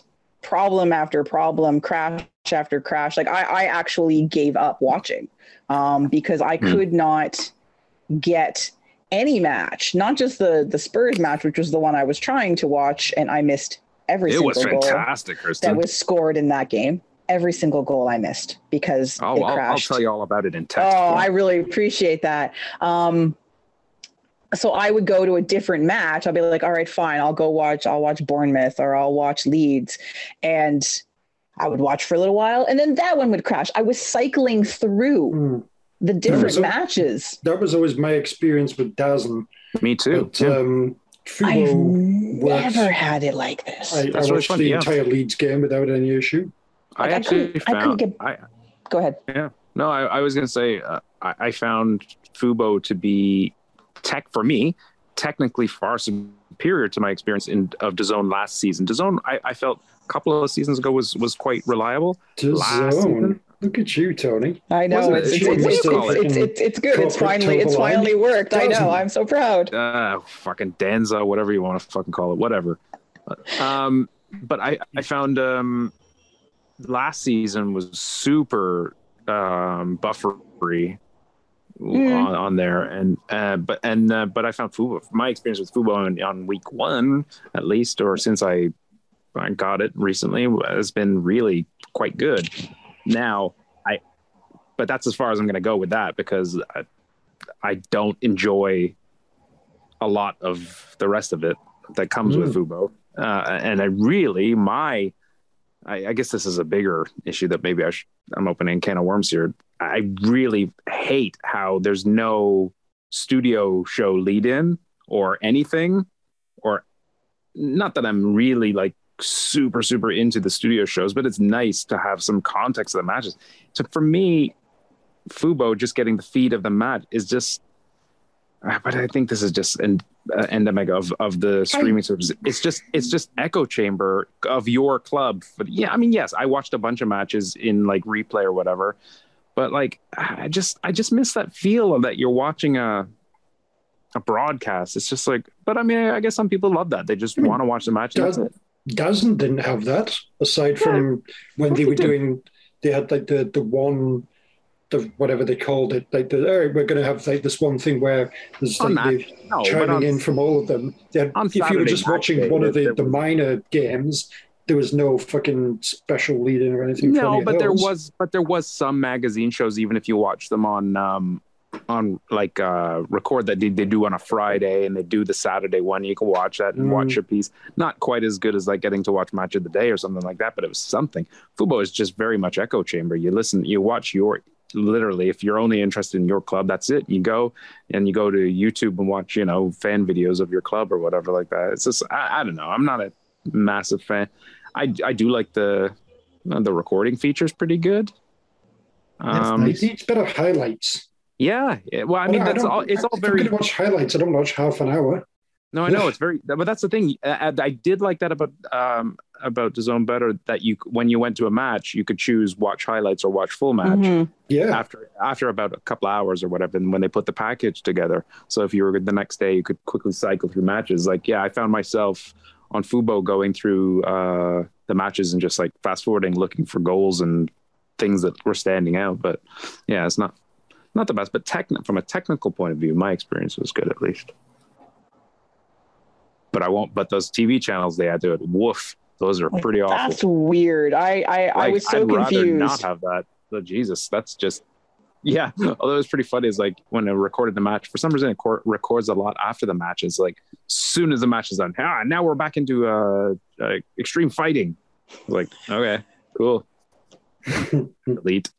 problem after problem, crash after crash. Like I actually gave up watching because I could not get any match, not just the Spurs match, which was the one I was trying to watch, and I missed every single goal. It was fantastic, Kristin. That was scored in that game. Every single goal I missed because it crashed. I'll tell you all about it in text. Oh, I really appreciate that. So I would go to a different match. I'll be like, all right, fine. I'll watch Bournemouth or I'll watch Leeds. And I would watch for a little while. And then that one would crash. I was cycling through the different matches. That was always my experience with DAZN. Me too. But, I've never had it like this. I watched the entire Leeds game without any issue. I actually found. Go ahead. Yeah. No, I was going to say I found Fubo to be for me technically far superior to my experience of DAZN last season. DAZN, I felt a couple of seasons ago was quite reliable. DAZN. Look at you, Tony. I know it's good. It's finally worked. I know. I'm so proud. Fucking Danza, whatever you want to fucking call it, whatever. But I found last season was super buffery on there, but I found Fubo. My experience with Fubo on week one, at least, or since I got it recently, has been really quite good. Now, but that's as far as I'm going to go with that because I don't enjoy a lot of the rest of it that comes with Fubo, and I guess this is a bigger issue that maybe I'm opening a can of worms here. I really hate how there's no studio show lead in or anything, or not that I'm really like super, super into the studio shows, but it's nice to have some context of the matches. So for me, Fubo, just getting the feed of the match is just, but I think this is just an endemic of the streaming service. It's just echo chamber of your club. But yeah, I mean, yes, I watched a bunch of matches in like replay or whatever, but like I just miss that feel of that you're watching a broadcast. It's just like, but I mean, I guess some people love that. They just want to watch the match. And that's it. DAZN didn't have that aside from when they were doing. They had like the one. Whatever they called it, like we're going to have like this one thing where there's like chiming in from all of them. If you were just watching one of the minor games, there was no fucking special lead-in or anything. No, but there was some magazine shows, even if you watch them on like record that they do on a Friday and they do the Saturday one. You can watch that and watch a piece. Not quite as good as like getting to watch Match of the Day or something like that, but it was something. Fubo is just very much echo chamber. You listen, you watch literally, if you're only interested in your club, that's it. You go to YouTube and watch, fan videos of your club or whatever like that. It's just, I don't know. I'm not a massive fan. I do like the recording features pretty good. It's better highlights. Yeah. Well, I mean, it's all very. I'm going to watch highlights. I don't watch half an hour. No, I know it's very, but that's the thing. I did like that about DAZN better, that when you went to a match, you could choose watch highlights or watch full match. Mm-hmm. Yeah. After about a couple hours or whatever, and when they put the package together. So if you were the next day, you could quickly cycle through matches. Like, yeah, I found myself on Fubo going through the matches and just like fast forwarding, looking for goals and things that were standing out. But yeah, it's not the best, but from a technical point of view, my experience was good at least. But those TV channels they add to it, woof, those are pretty awful. That's weird. I was so confused. I'd rather not have that. So Jesus, that's just, yeah. Although it was pretty funny is like when I recorded the match, for some reason it records a lot after the match. It's like as soon as the match is done, now we're back into extreme fighting. Like, okay, cool. Elite.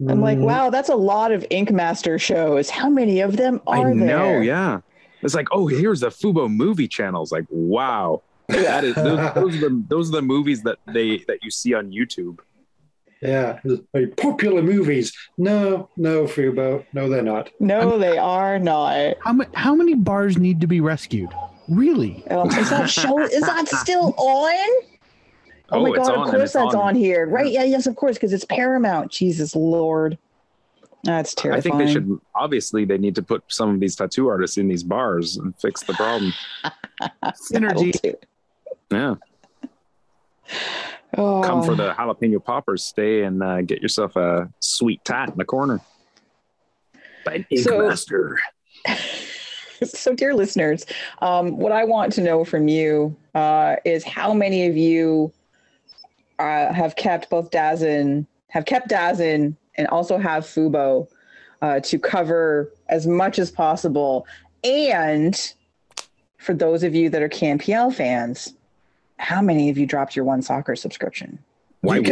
I'm like, wow, that's a lot of Ink Master shows. How many of them are there? I know, yeah. It's like, oh, here's the Fubo movie channels. Like, wow, that is those are the movies that you see on YouTube. Yeah, very popular movies. No, Fubo. No, they're not. No, they are not. How many bars need to be rescued? Really? Is that still on? Oh my God, of course that's on here. Right. Yeah, yes, of course, because it's Paramount. Jesus Lord. That's terrifying. I think they should, obviously, they need to put some of these tattoo artists in these bars and fix the problem. Synergy. Yeah. Oh. Come for the jalapeno poppers. Stay and get yourself a sweet tat in the corner. By an ink master. So, dear listeners, what I want to know from you is how many of you have kept DAZN and also have Fubo to cover as much as possible. And for those of you that are CanPL fans, how many of you dropped your One Soccer subscription? You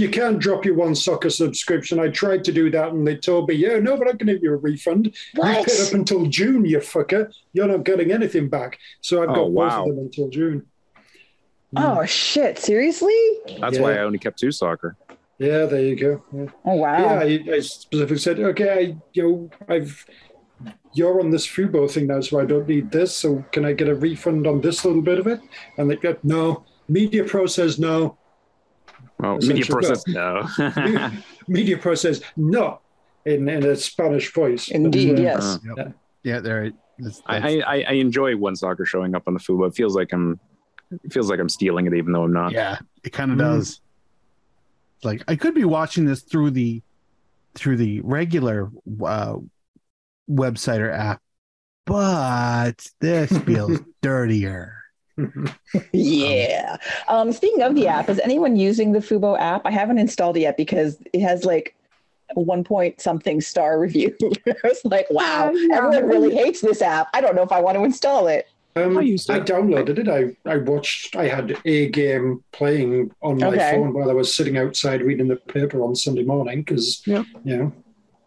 can't drop your One Soccer subscription. I tried to do that and they told me, but I'm going to give you a refund. What? You paid up until June, you fucker. You're not getting anything back. So I've got both of them until June. Oh, shit. Seriously? That's why I only kept 2 Soccer. Yeah, there you go. Yeah. Oh, wow. Yeah, I specifically said, okay, you're on this Fubo thing now, so I don't need this. So can I get a refund on this little bit of it? And they got no. Media Pro says no. Oh, Media Pro says no. Media Pro says no in a Spanish voice. Indeed, yes. Yeah, there. I enjoy One Soccer showing up on the Fubo. It feels like I'm stealing it, even though I'm not. Yeah, it kind of does. Like I could be watching this through the regular website or app, but this feels dirtier. Yeah. Speaking of the app, is anyone using the Fubo app? I haven't installed it yet because it has like a 1-point-something star review. I was like, wow, everyone really hates this app. I don't know if I want to install it. I downloaded it. I had a game playing on my phone while I was sitting outside reading the paper on Sunday morning because,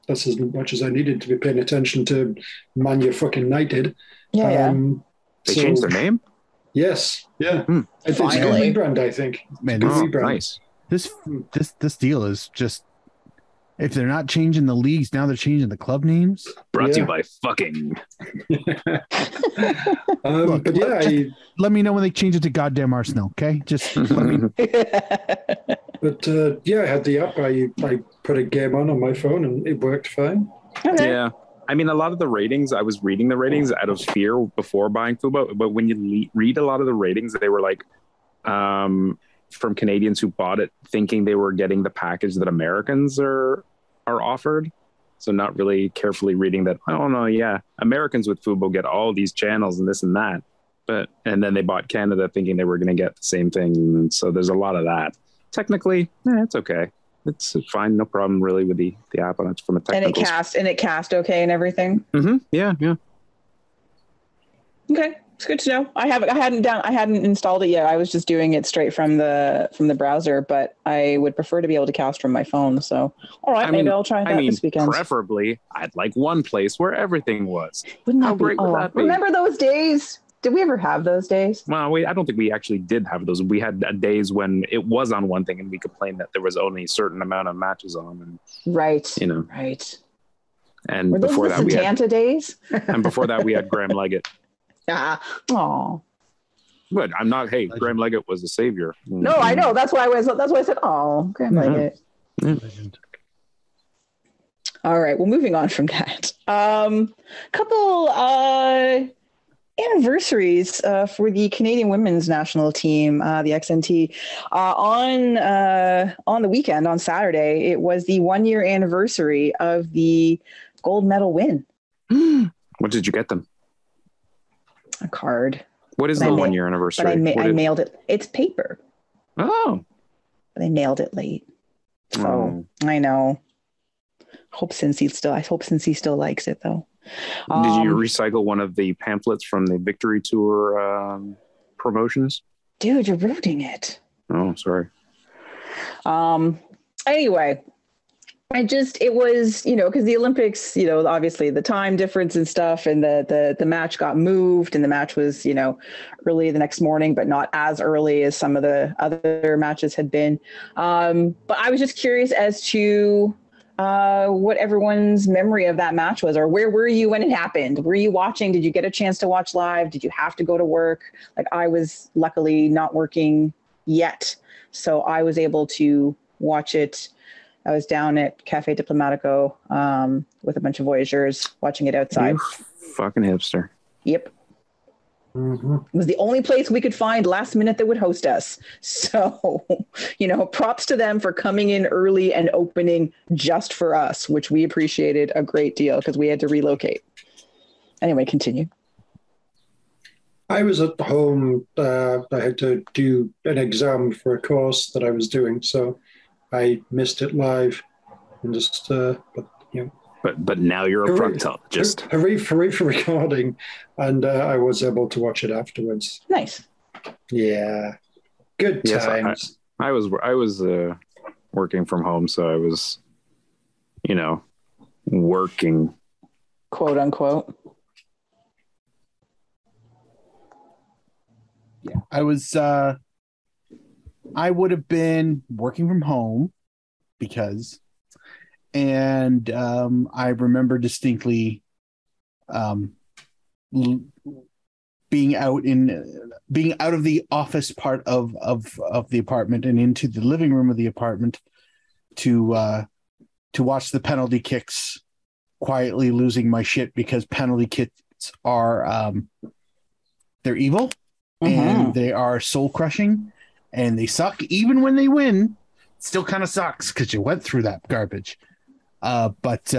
that's as much as I needed to be paying attention to Man United. Yeah. They changed their name? Yes. Yeah. It's a Finally. rebrand, I think. Man, nice. This deal is just, if they're not changing the leagues, now they're changing the club names. Brought to you by fucking. Look, let me know when they change it to goddamn Arsenal, okay? Just let me know. But I had the app. I put a game on my phone and it worked fine. Okay. Yeah. I mean, a lot of the ratings, I was reading the ratings out of fear before buying Fubo, but when you read a lot of the ratings, they were like from Canadians who bought it thinking they were getting the package that Americans are offered. So not really carefully reading that, oh no, yeah, Americans with Fubo get all these channels and this and that. And then they bought Canada thinking they were going to get the same thing. And so there's a lot of that. Technically, it's okay. It's fine, no problem really with the app on it from a technical. And it cast okay and everything. Mm-hmm. Yeah. Okay, it's good to know. I hadn't installed it yet. I was just doing it straight from the browser, but I would prefer to be able to cast from my phone. So, all right, maybe I'll try that this weekend. Preferably, I'd like one place where everything was. Wouldn't that How great would that be? Remember those days? Did we ever have those days? Well, I don't think we actually did have those. We had days when it was on one thing and we complained that there was only a certain amount of matches on. And, right. Right. And were before those that, we had days. And before that, we had Graham Leggett. Oh. But I'm not. Hey, Graham Leggett was a savior. No, I know. That's why I said, oh, Graham Leggett. Legend. All right. Well, moving on from that. Couple anniversaries for the Canadian women's national team, the XNT. On the weekend, on Saturday, it was the 1-year anniversary of the gold medal win. What did you get them? A card. What is the 1-year anniversary? But I mailed it. It's paper. Oh. But I mailed it late. So I know. I hope Cincy still likes it though. Did you recycle one of the pamphlets from the Victory Tour promotions? Dude, you're ruining it. Oh, sorry. Anyway, It was, because the Olympics, obviously the time difference and stuff, and the match got moved, and the match was, early the next morning, but not as early as some of the other matches had been. But I was just curious as to what everyone's memory of that match was, or where were you when it happened? Were you watching? Did you get a chance to watch live? Did you have to go to work? Like, I was luckily not working yet, so I was able to watch it. I was down at Cafe Diplomatico with a bunch of Voyageurs watching it outside. You fucking hipster. Yep. Mm-hmm. It was the only place we could find last minute that would host us. So, props to them for coming in early and opening just for us, which we appreciated a great deal because we had to relocate. Anyway, continue. I was at home. I had to do an exam for a course that I was doing, so I missed it live, and just But now you're a proctologist. Hooray for recording, and I was able to watch it afterwards. Nice. Yeah, good times. I was working from home, so I was, working, quote unquote. Yeah, I would have been working from home and I remember distinctly being out of the office part of the apartment and into the living room of the apartment to watch the penalty kicks, quietly losing my shit because penalty kicks are they're evil and they are soul crushing. And they suck. Even when they win, it still kind of sucks because you went through that garbage. But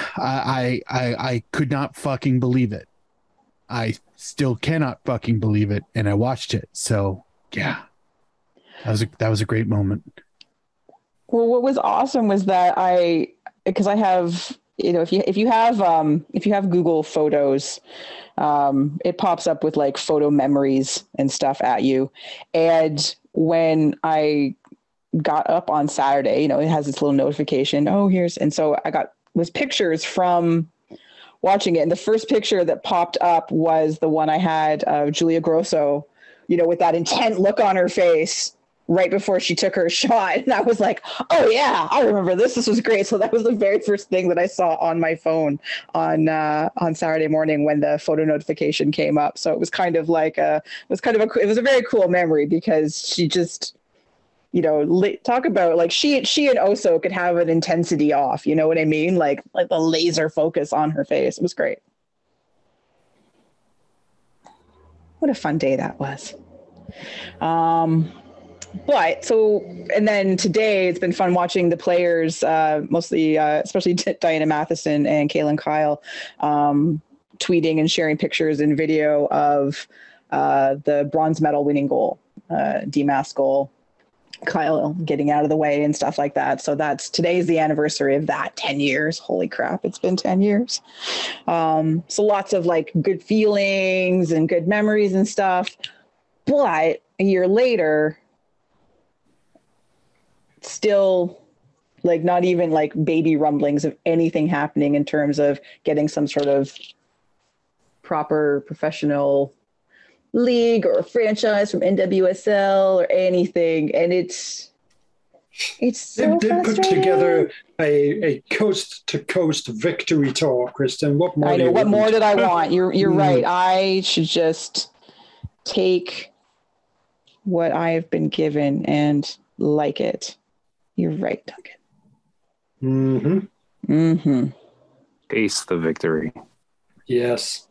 I could not fucking believe it. I still cannot fucking believe it. And I watched it. So yeah, that was a great moment. Well, what was awesome was that because I have, if you have Google Photos, it pops up with like photo memories and stuff at you. And when I got up on Saturday, it has this little notification. And so was pictures from watching it. And the first picture that popped up was the one I had of Julia Grosso, with that intent look on her face right before she took her shot. And I was like, oh yeah, I remember this. This was great. So that was the very first thing that I saw on my phone on Saturday morning when the photo notification came up. So it was kind of like it was a very cool memory because she just, talk about like she and Oso could have an intensity off. You know what I mean? Like the laser focus on her face. It was great. What a fun day that was. And then today it's been fun watching the players, mostly, especially Diana Matheson and Kaylin Kyle, tweeting and sharing pictures and video of the bronze medal winning goal, DMAS goal, Kyle getting out of the way and stuff like that. So today's the anniversary of that. 10 years. Holy crap. It's been 10 years. So lots of like good feelings and good memories and stuff. But a year later, still like not even like baby rumblings of anything happening in terms of getting some sort of proper professional league or franchise from NWSL or anything. And it's so they put together a coast to coast victory tour, Kristin. What more? I know. What more did I want? You're right. I should just take what I have been given and like it. You're right, Duncan. Taste the victory. Yes.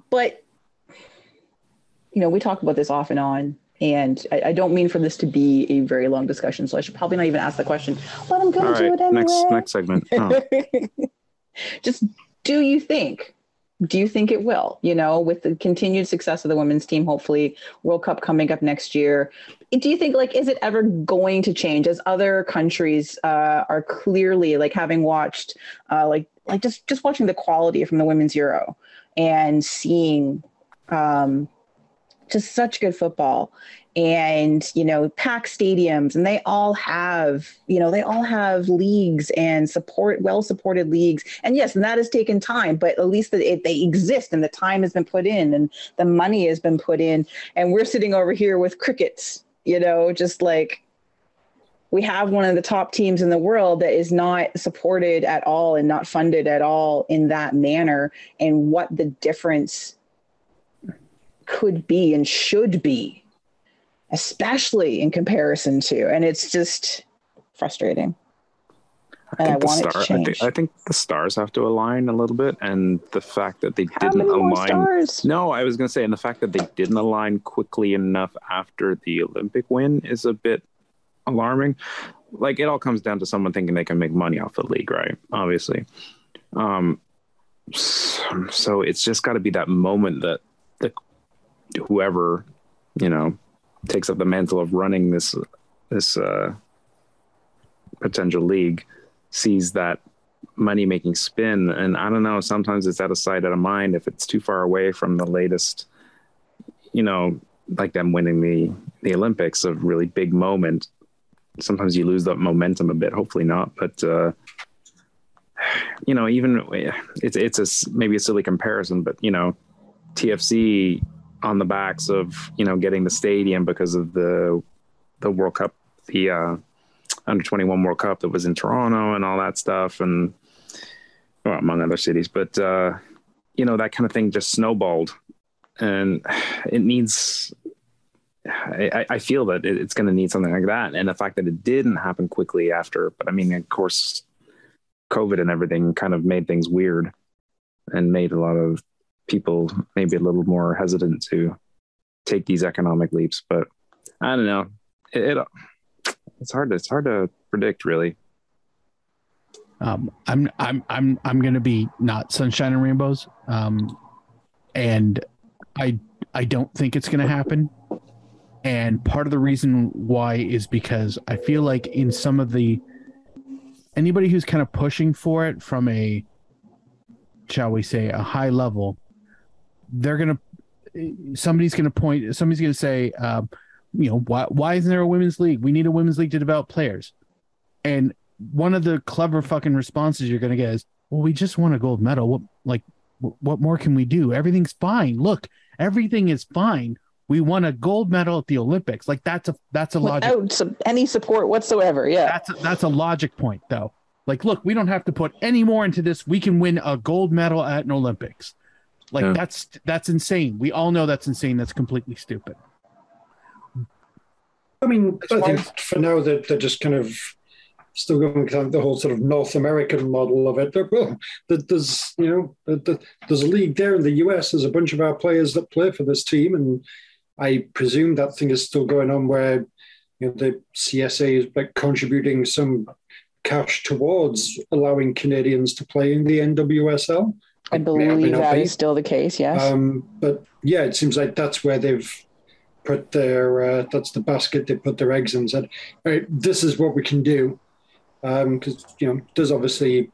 But, we talk about this off and on, and I don't mean for this to be a very long discussion, so I should probably not even ask the question, but I'm going to do it anyway. Next segment. Oh. Just, do you think it will, with the continued success of the women's team, hopefully World Cup coming up next year? Do you think, is it ever going to change as other countries are clearly, having watched, just watching the quality from the Women's Euro and seeing just such good football. And, you know, packed stadiums, and they all have leagues and well-supported leagues. And yes, and that has taken time, but at least they exist, and the time has been put in, and the money has been put in. And we're sitting over here with crickets, you know, just like, we have one of the top teams in the world that is not supported at all and not funded at all in that manner, and what the difference could be and should be, especially in comparison to, and it's just frustrating. And I want it to change. I think the stars have to align a little bit, and the fact that they didn't align. Stars? No, I was going to say, and the fact that they didn't align quickly enough after the Olympic win is a bit alarming. Like, it all comes down to someone thinking they can make money off the league, right? Obviously. So it's just got to be that moment that whoever, you know, takes up the mantle of running this potential league sees that money making spin. And I don't know, sometimes it's out of sight, out of mind. If it's too far away from the latest, you know, like them winning the Olympics, a really big moment, sometimes you lose that momentum a bit. Hopefully not, but you know, even it's maybe a silly comparison, but you know, TFC on the backs of, you know, getting the stadium because of the World Cup, the under 21 World Cup that was in Toronto and all that stuff, and well, among other cities, but you know, that kind of thing just snowballed, and it needs. I feel that it's going to need something like that, and the fact that it didn't happen quickly after. But I mean, of course, COVID and everything kind of made things weird, and made a lot of people maybe a little more hesitant to take these economic leaps. But I don't know. It's hard to predict, really. I'm going to be not sunshine and rainbows, and I don't think it's going to happen. And part of the reason why is because I feel like in some of anybody who's kind of pushing for it from a, shall we say, a high level, somebody's going to say, you know, why isn't there a women's league? We need a women's league to develop players. And one of the clever fucking responses you're going to get is, well, we just won a gold medal. What more can we do? Everything's fine. Look, everything is fine. We won a gold medal at the Olympics. Like, that's a logic. Without any support whatsoever. Yeah. That's a logic point, though. Like, look, we don't have to put any more into this. We can win a gold medal at an Olympics. Like, yeah. That's insane. We all know that's insane. That's completely stupid. I mean, I think for now that they're just kind of still going with the whole sort of North American model of it. Well, there's, you know, there's a league there in the US. There's a bunch of our players that play for this team, and I presume that thing is still going on where, you know, the CSA is like contributing some cash towards allowing Canadians to play in the NWSL. I believe that is still the case, yes. But yeah, it seems like that's where they've put their, that's the basket they put their eggs in, and said, all right, this is what we can do. Because, you know, there's obviously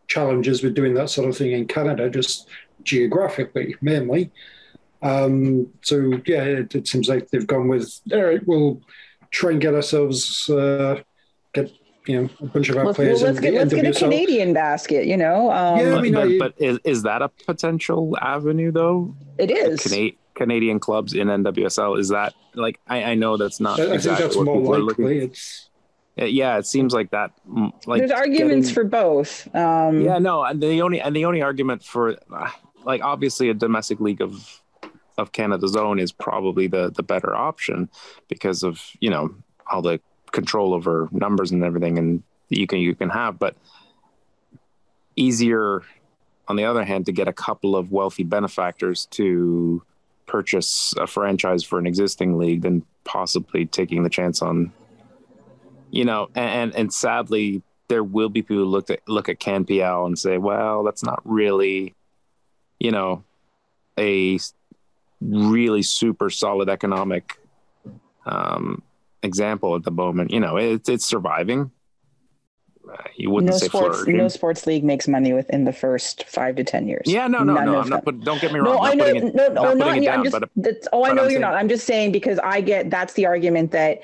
challenges with doing that sort of thing in Canada, just geographically, mainly. So, yeah, it seems like they've gone with, all right, we'll try and get ourselves, get, you know, a bunch of our players let's get a Canadian basket, you know. Yeah, I mean, but is that a potential avenue, though? It is. Canadian clubs in NWSL, is that, like, I know that's not I exactly think that's what more people likely. are looking. Yeah, it seems like that. Like, there's arguments for both. Yeah, no, and the only argument for, like, obviously a domestic league of Canada's own is probably the better option because of, you know, all the control over numbers and everything, and you can have, but easier on the other hand to get a couple of wealthy benefactors to purchase a franchise for an existing league than possibly taking the chance on, you know, and sadly there will be people who look at CanPL and say, well, that's not really, you know, a really super solid economic example at the moment. You know, it's surviving, You wouldn't say flourishing. No sports league makes money within the first 5 to 10 years. Yeah, no. I'm not putting. Don't get me wrong. No, I know. I know you're saying, not. I'm just saying because that's the argument that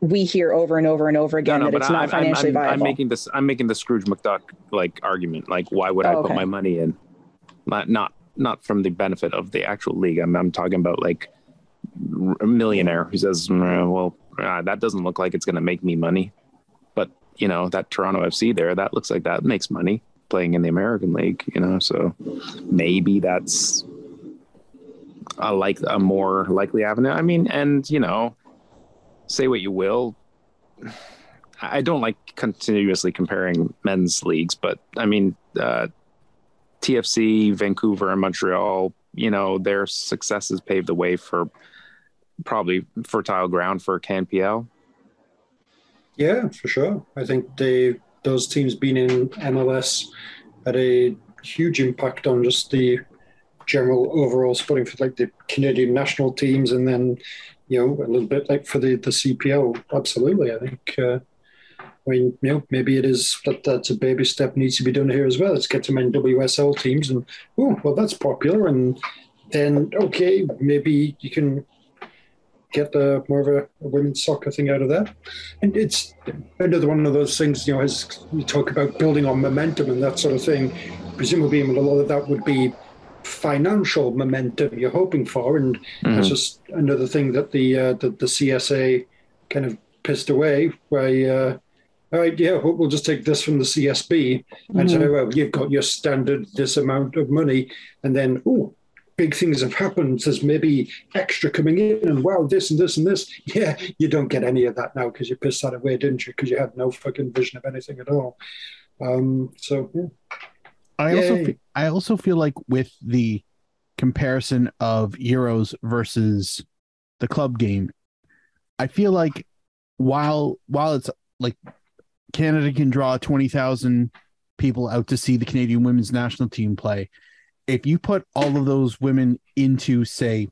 we hear over and over and over again that it's not financially viable. I'm making the Scrooge McDuck like argument. Like, why would I put my money in? Not from the benefit of the actual league. I'm talking about like a millionaire who says, well, that doesn't look like it's going to make me money. But, that Toronto FC there, that looks like that makes money playing in the American League, so maybe that's a more likely avenue. I mean, and, say what you will. I don't like continuously comparing men's leagues, but I mean, TFC, Vancouver, and Montreal, their successes paved the way for probably fertile ground for CanPL. Yeah, for sure. I think those teams being in MLS had a huge impact on just the general overall sporting for like the Canadian national teams, and then a little bit like for the CPL. Absolutely, I think. Maybe it is that's a baby step needs to be done here as well. Let's get some NWSL teams, and that's popular, and then maybe you can get more of a women's soccer thing out of that. And it's another one of those things, as you talk about building on momentum and that sort of thing. Presumably, a lot of that would be financial momentum you're hoping for, and that's just another thing that the CSA kind of pissed away. Where all right, we'll just take this from the CSB and say, well, you've got your standard this amount of money, and then big things have happened. There's maybe extra coming in, and wow, this and this and this. Yeah, you don't get any of that now because you pissed that away, didn't you? Because you had no fucking vision of anything at all. I also feel like with the comparison of Euros versus the club game, I feel like while it's like Canada can draw 20,000 people out to see the Canadian women's national team play, if you put all of those women into, say,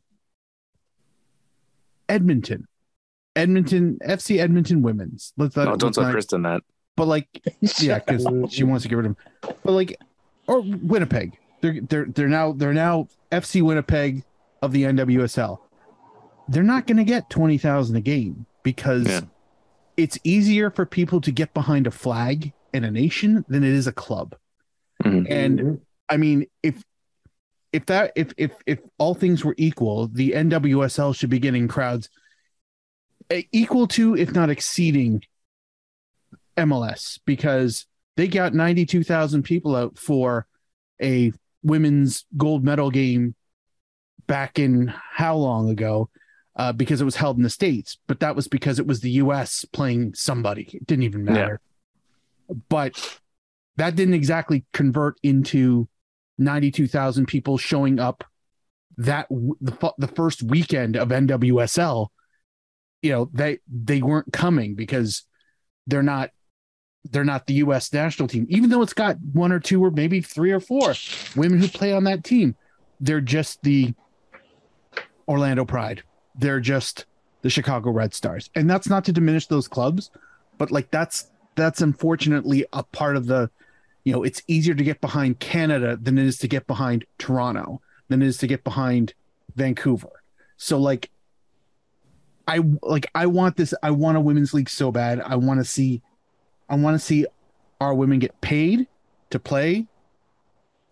Edmonton, FC Edmonton women's. Don't tell Kristin that. But because she wants to get rid of them. But or Winnipeg, they're now FC Winnipeg of the NWSL. They're not going to get 20,000 a game because it's easier for people to get behind a flag and a nation than it is a club. And I mean, if all things were equal, the NWSL should be getting crowds equal to, if not exceeding, MLS, because they got 92,000 people out for a women's gold medal game back in how long ago, because it was held in the States, but that was because it was the US playing somebody. It didn't even matter. But that didn't exactly convert into 92,000 people showing up that the first weekend of NWSL. They weren't coming because they're not the U.S. national team, even though it's got one or two or maybe three or four women who play on that team. They're just the Orlando Pride. They're just the Chicago Red Stars. And that's not to diminish those clubs, but that's unfortunately a part of the, it's easier to get behind Canada than it is to get behind Toronto, than it is to get behind Vancouver. So I want this. I want a women's league so bad. I want to see our women get paid to play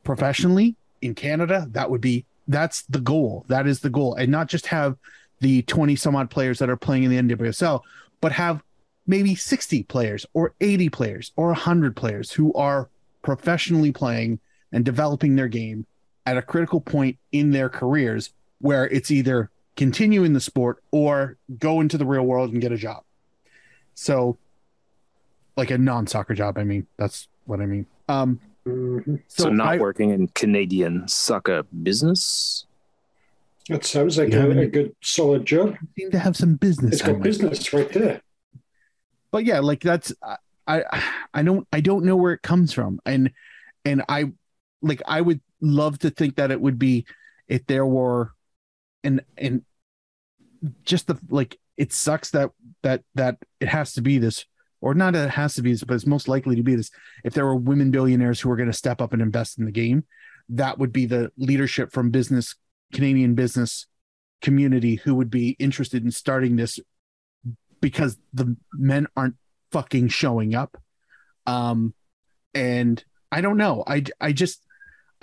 professionally in Canada. That's the goal. That is the goal. And not just have the 20 some odd players that are playing in the NWSL, but have maybe 60 players or 80 players or 100 players who are professionally playing and developing their game at a critical point in their careers where it's either continue in the sport or go into the real world and get a job. So like a non-soccer job. I mean, that's what I mean. So not working in Canadian soccer business. That sounds like a good solid job. You seem to have some business. It's got business right there. But yeah, that's I don't know where it comes from, and I would love to think that it would be if there were, and just it sucks that it has to be this or not it has to be, but it's most likely to be this, if there were women billionaires who are going to step up and invest in the game, that would be the leadership from Canadian business community who would be interested in starting this, because the men aren't fucking showing up. And I don't know. I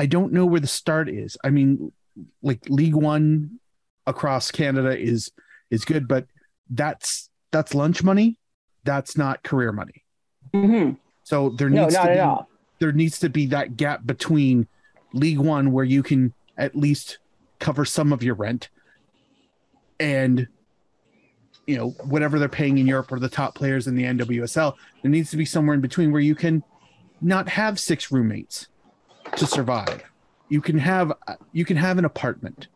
don't know where the start is. I mean, like League One across Canada is good, but that's lunch money. That's not career money. Mm-hmm. So there needs to be that gap between League One, where you can at least cover some of your rent, and whatever they're paying in Europe or the top players in the NWSL. There needs to be somewhere in between where you can not have 6 roommates to survive. You can have an apartment.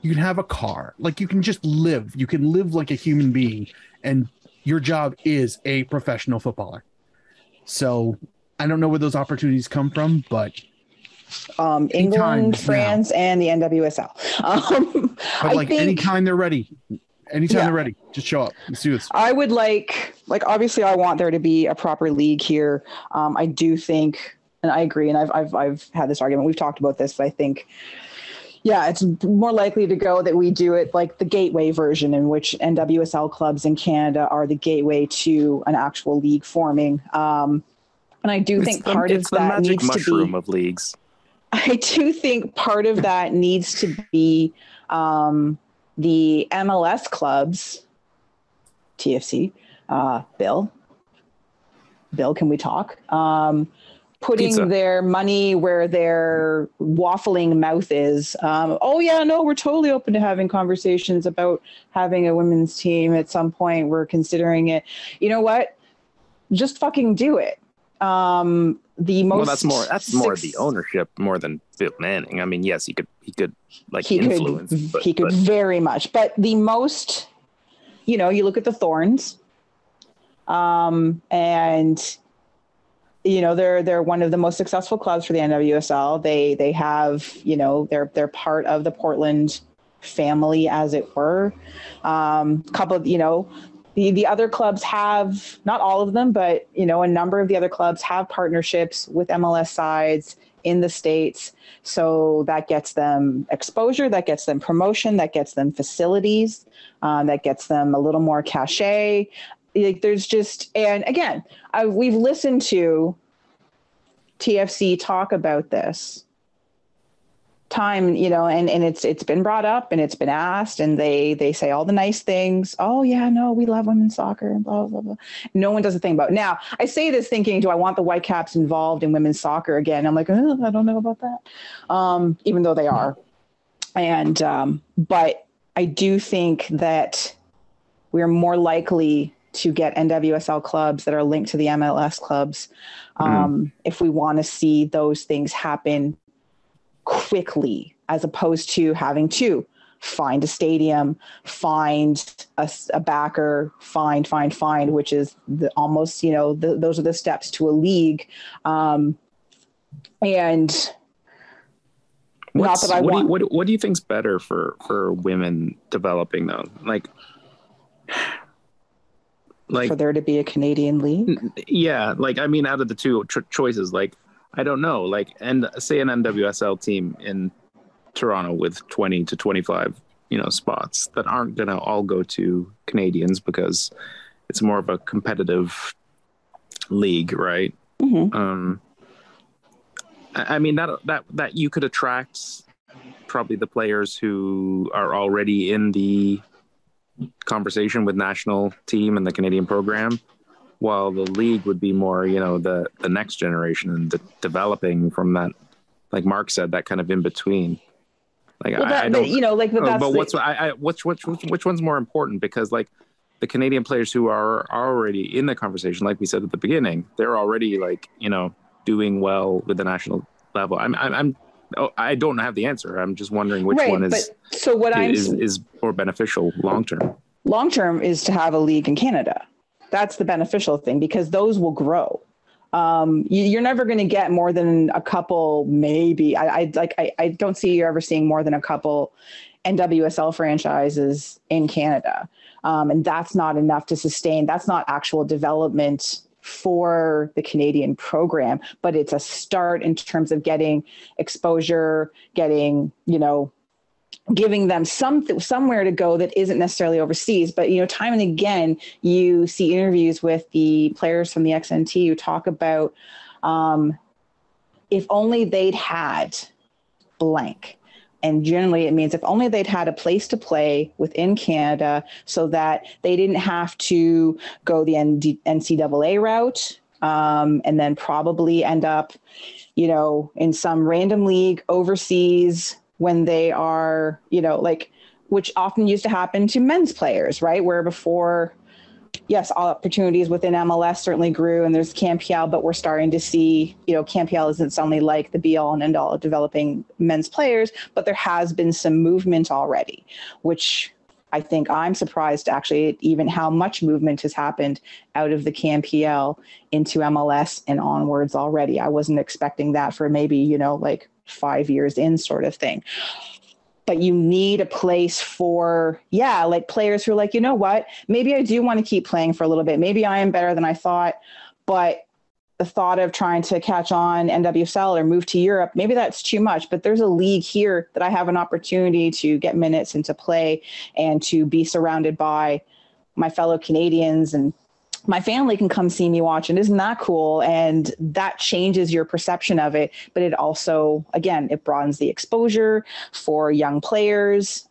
You can have a car. Like, you can just live. You can live like a human being, and your job is a professional footballer. So I don't know where those opportunities come from, but England, France, and the NWSL. But anytime they're ready. Anytime they're ready, just show up. Let's do this. I would like obviously I want there to be a proper league here. I do think, and I agree, and I've had this argument. We've talked about this, but I think, it's more likely to go that we do it like the gateway version, in which NWSL clubs in Canada are the gateway to an actual league forming. And I do think part of that needs to be the mushroom of leagues. I do think part of that needs to be the MLS clubs, TFC, Bill, can we talk? Putting Pizza. Their money where their waffling mouth is. We're totally open to having conversations about having a women's team at some point. We're considering it. You know what? Just fucking do it. That's more the ownership more than Phil Manning. I mean, yes, he could influence. He could very much. But the most, you look at the Thorns, and they're one of the most successful clubs for the NWSL. They have, they're part of the Portland family, as it were. Couple of, the other clubs have, not all of them, but, a number of the other clubs have partnerships with MLS sides in the States. So that gets them exposure, that gets them promotion, that gets them facilities, that gets them a little more cachet. There's just, and again, we've listened to TFC talk about this time, and it's been brought up and it's been asked, and they say all the nice things. Oh yeah, no, we love women's soccer and blah, blah, blah. No one does a thing about it. Now, I say this thinking, do I want the Whitecaps involved in women's soccer again? I'm like, I don't know about that. Even though they are. And, but I do think that we're more likely to get NWSL clubs that are linked to the MLS clubs. If we want to see those things happen quickly, as opposed to having to find a stadium, find a backer, find, which is almost, those are the steps to a league. And not that I want. What do you think's better for women developing though? Like for there to be a Canadian league? Yeah. I mean, out of the two choices, I don't know, and say an NWSL team in Toronto with 20 to 25, spots that aren't going to all go to Canadians because it's more of a competitive league, right? Mm-hmm. I mean, that you could attract probably the players who are already in the conversation with national team and the Canadian program, while the league would be more, the next generation and developing from that, like Mark said, that kind of in between. Which one's more important? Because the Canadian players who are already in the conversation, like we said at the beginning, they're already doing well with the national level. I don't have the answer. I'm just wondering which one is more beneficial long term. Long term is to have a league in Canada. That's the beneficial thing, because those will grow. You're never going to get more than a couple, maybe. I don't see you ever seeing more than a couple NWSL franchises in Canada. And that's not enough to sustain. That's not actual development for the Canadian program, but it's a start in terms of getting exposure, getting, giving them somewhere to go that isn't necessarily overseas. But, time and again, you see interviews with the players from the XNT who talk about if only they'd had blank. And generally it means if only they'd had a place to play within Canada so that they didn't have to go the NCAA route and then probably end up, in some random league overseas when they are, which often used to happen to men's players, right? Where before, yes, all opportunities within MLS certainly grew and there's CAMPL, but we're starting to see, CAMPL isn't suddenly like the be all and end all of developing men's players, but there has been some movement already, which I think I'm surprised actually even how much movement has happened out of the CAMPL into MLS and onwards already. I wasn't expecting that for maybe, 5 years in sort of thing. But you need a place for, players who are like, you know what, maybe I do want to keep playing for a little bit. Maybe I am better than I thought, but the thought of trying to catch on NWSL or move to Europe, maybe that's too much, but there's a league here that I have an opportunity to get minutes and to play and to be surrounded by my fellow Canadians, and my family can come see me watch. And isn't that cool? And that changes your perception of it. But it also, again, it broadens the exposure for young players.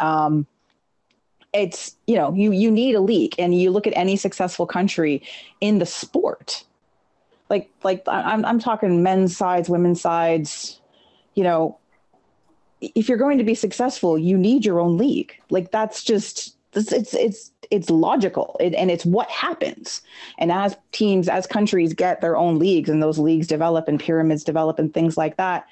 It's, you need a league, and you look at any successful country in the sport. Like I'm talking men's sides, women's sides, if you're going to be successful, you need your own league. Like that's just, it's logical, and it's what happens. And as teams, as countries get their own leagues and those leagues develop and pyramids develop and things like that,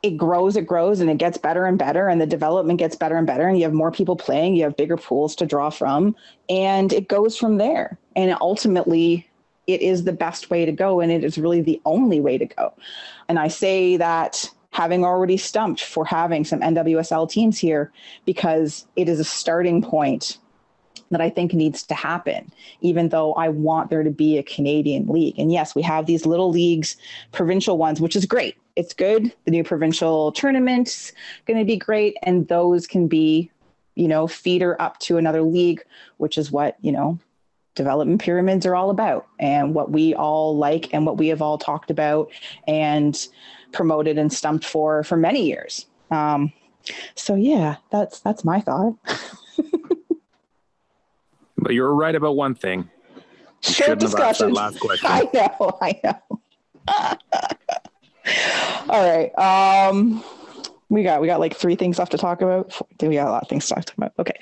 it grows and it gets better and better, and the development gets better and better, and you have more people playing, you have bigger pools to draw from, and it goes from there. And ultimately it is the best way to go, and it is really the only way to go. And I say that having already stumped for having some NWSL teams here, because it is a starting point that I think needs to happen, even though I want there to be a Canadian league. And yes, we have these little leagues, provincial ones, which is great. It's good. The new provincial tournament's going to be great. And those can be, feeder up to another league, which is what, development pyramids are all about, and what we all like and what we have all talked about and promoted and stumped for many years. So yeah, that's my thought. But you were right about one thing. You shouldn't have asked that last question. I know. All right. We got like 3 things left to talk about. We got a lot of things to talk about. Okay.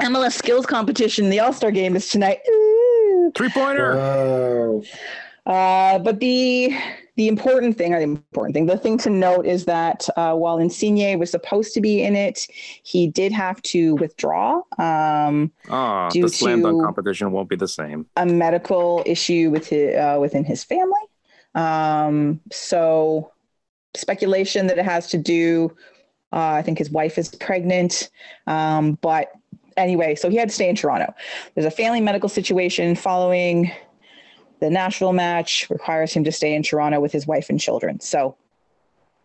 MLS skills competition. The All-Star game is tonight. 3-pointer. Wow. But the thing to note is that while Insigne was supposed to be in it, he did have to withdraw due the slam dunk to competition won't be the same. a medical issue with within his family. So speculation that it has to do, I think his wife is pregnant, but anyway, so he had to stay in Toronto. There's a family medical situation following the Nashville match, requires him to stay in Toronto with his wife and children. So,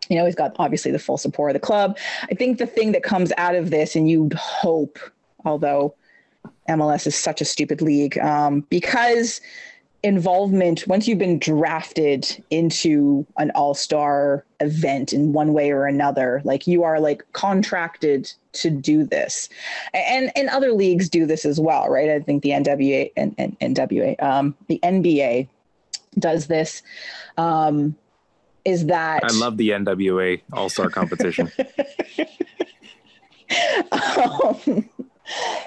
he's got obviously the full support of the club. I think the thing that comes out of this, and you'd hope, although MLS is such a stupid league, because involvement, once you've been drafted into an all-star event in one way or another, like you are like contracted to do this, and other leagues do this as well, right? I think the the NBA does this. Is that I love the NWA All-Star competition.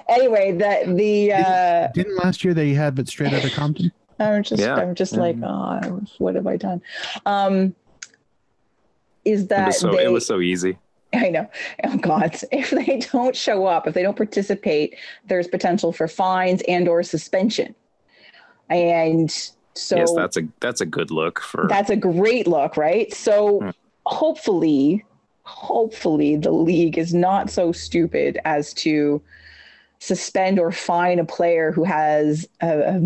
Anyway, didn't last year they had, but straight out of Compton. I'm just like, oh, what have I done? Is that it was so easy. I know. Oh God. If they don't show up, if they don't participate, there's potential for fines and or suspension. And so yes, that's a good look that's a great look, right? So hopefully the league is not so stupid as to suspend or fine a player who has a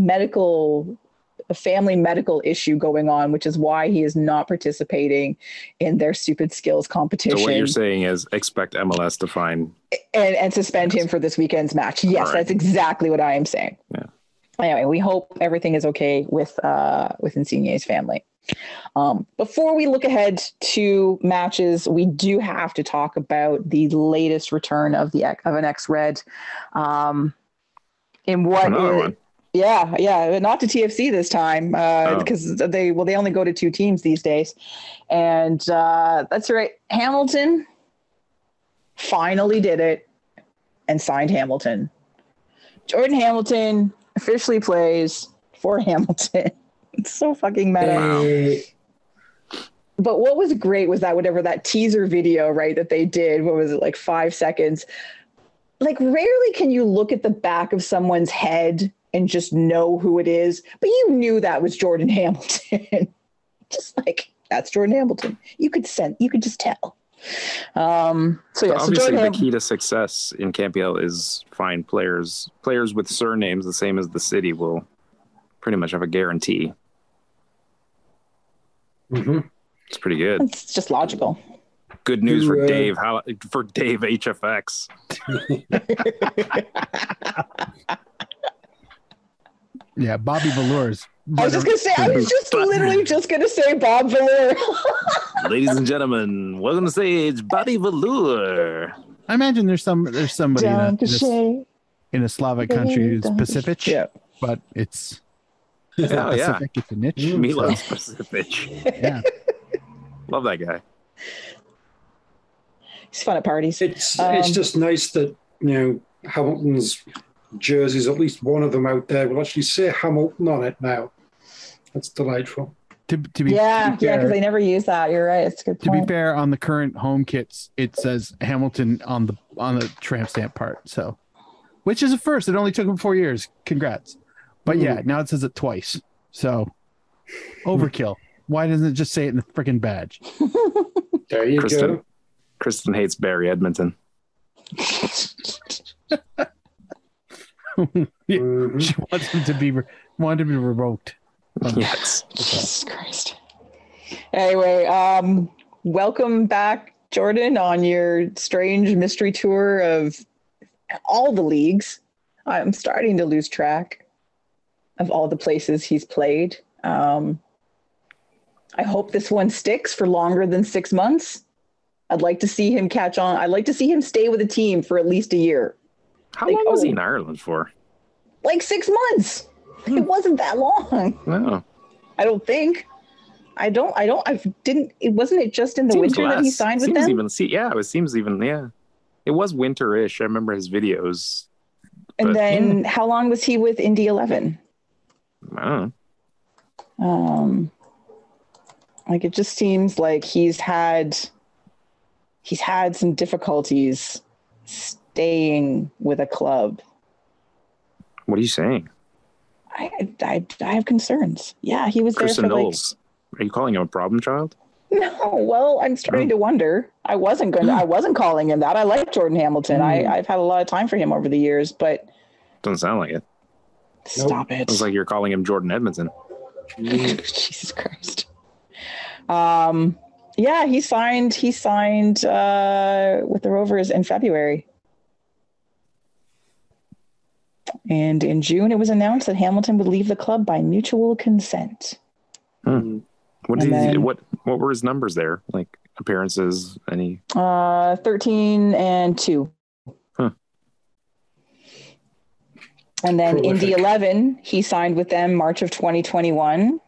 family medical issue going on, which is why he is not participating in their stupid skills competition. So what you're saying is expect MLS to fine and suspend him for this weekend's match. Yes, right. That's exactly what I am saying. Yeah. Anyway, we hope everything is okay with Insigne's family. Before we look ahead to matches, we do have to talk about the latest return of an ex-Red. In what? Another one. Yeah, not to TFC this time because they only go to 2 teams these days, and that's right. Hamilton finally did it and signed Hamilton. Jordan Hamilton officially plays for Hamilton. It's so fucking meta. Wow. But what was great was that whatever that teaser video, right, that they did, what was it, like 5 seconds? Like, rarely can you look at the back of someone's head and just know who it is, but you knew that was Jordan Hamilton. Just like, that's Jordan Hamilton. You could just tell. So obviously the key to success in Campiel is find players with surnames the same as the city will pretty much have a guarantee. Mm-hmm. It's pretty good. It's just logical. Good news for Dave. For Dave HFX. Yeah, Bobby Velour's. I was literally just gonna say Bob Velour. Ladies and gentlemen, welcome to stage Bobby Velour. I imagine there's somebody in a Slavic country who's Pacific, but it's not Pacific, it's a niche. Milan's Pacific. Yeah. Love that guy. He's fun at parties. It's just nice that, Hamilton's jerseys, at least one of them out there, will actually say Hamilton on it now. That's delightful. Because they never use that. You're right. It's a good point. To be fair, on the current home kits, it says Hamilton on the tramp stamp part. So, which is a first. It only took him 4 years. Congrats. But now it says it twice. So, overkill. Why doesn't it just say it in the freaking badge? There you go. Kristin hates Barry Edmonton. She wants him to be revoked. Yes. Jesus Christ. Anyway, welcome back, Jordan, on your strange mystery tour of all the leagues. I'm starting to lose track of all the places he's played. I hope this one sticks for longer than 6 months. I'd like to see him catch on. I'd like to see him stay with a team for at least a year. How long was he in Ireland for? Like 6 months. It wasn't that long. No. I don't think. Wasn't it just in the winter that he signed with them? It was winter-ish. I remember his videos. And then how long was he with Indy 11? I don't know. Like, it just seems like he's had some difficulties staying with a club. What are you saying? I have concerns. Yeah, he was Kristin there for Knowles. Are you calling him a problem child? No, well, I'm starting to wonder. I wasn't calling him that. I like Jordan Hamilton. I've had a lot of time for him over the years, but doesn't sound like it. Stop it. Sounds like you're calling him Jordan Edmonton. Jesus Christ. Yeah, he signed with the Rovers in February. And in June, it was announced that Hamilton would leave the club by mutual consent. What were his numbers there? Like appearances, any? 13 and 2. Huh. And then Indy 11, he signed with them March of 2021.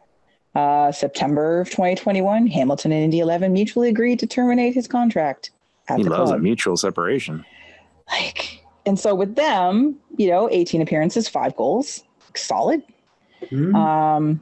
September of 2021, Hamilton and Indy 11 mutually agreed to terminate his contract at the club. He loves a mutual separation. And so with them, 18 appearances, 5 goals, solid. I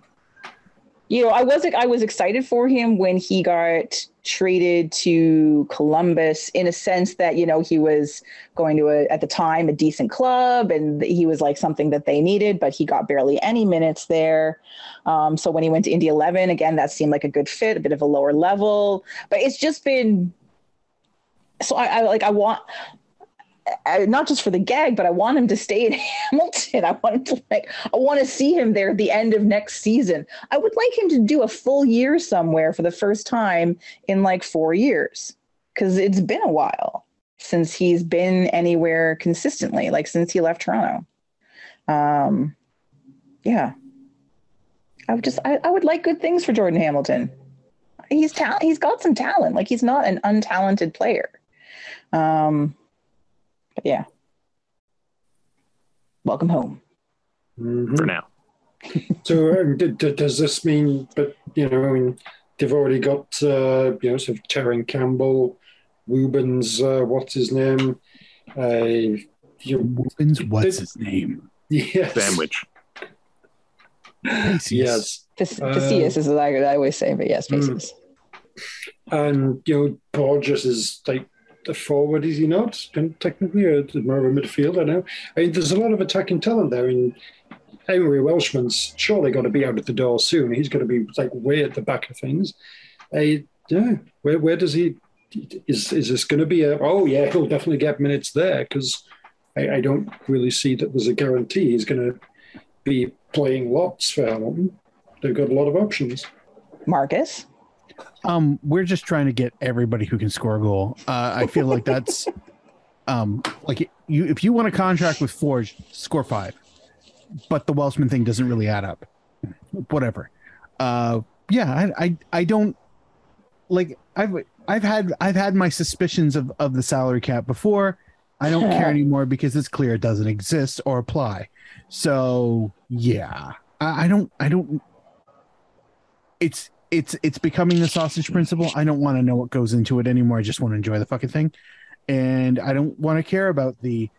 was excited for him when he got traded to Columbus, in a sense that, he was going to at the time, a decent club, and he was like something that they needed, but he got barely any minutes there. So when he went to Indy 11, again, that seemed like a good fit, a bit of a lower level, but it's just been, so not just for the gag, but I want him to stay in Hamilton. I want him to I want to see him there at the end of next season. I would like him to do a full year somewhere for the first time in like 4 years, because it's been a while since he's been anywhere consistently, like since he left Toronto. Yeah, I would like good things for Jordan Hamilton. He's got some talent. Like, he's not an untalented player. But yeah, welcome home. Mm-hmm. For now. So does this mean? But I mean, they've already got sort of Terran Campbell, Rubens. What's his name? Rubens. What's his name? Yes. Sandwich. Yes. Pacius is what I always say, but yes, Pacius. And Borges is like a forward, is he not? Technically, or more of a midfield, I know. I mean, there's a lot of attacking talent there. And Emery Welshman's surely got to be out at the door soon. He's going to be like way at the back of things. Where does he? Is this going to be oh yeah, he'll definitely get minutes there, because I don't really see that there's a guarantee he's going to be playing lots for Hamilton. They've got a lot of options. Marcus? We're just trying to get everybody who can score a goal. I feel like that's like if you want a contract with Forge, score 5. But the Welshman thing doesn't really add up. Whatever. Yeah, I don't like. I've had my suspicions of the salary cap before. I don't care anymore because it's clear it doesn't exist or apply. So yeah, I don't. It's becoming the sausage principle. I don't want to know what goes into it anymore. I just want to enjoy the fucking thing, and I don't want to care about the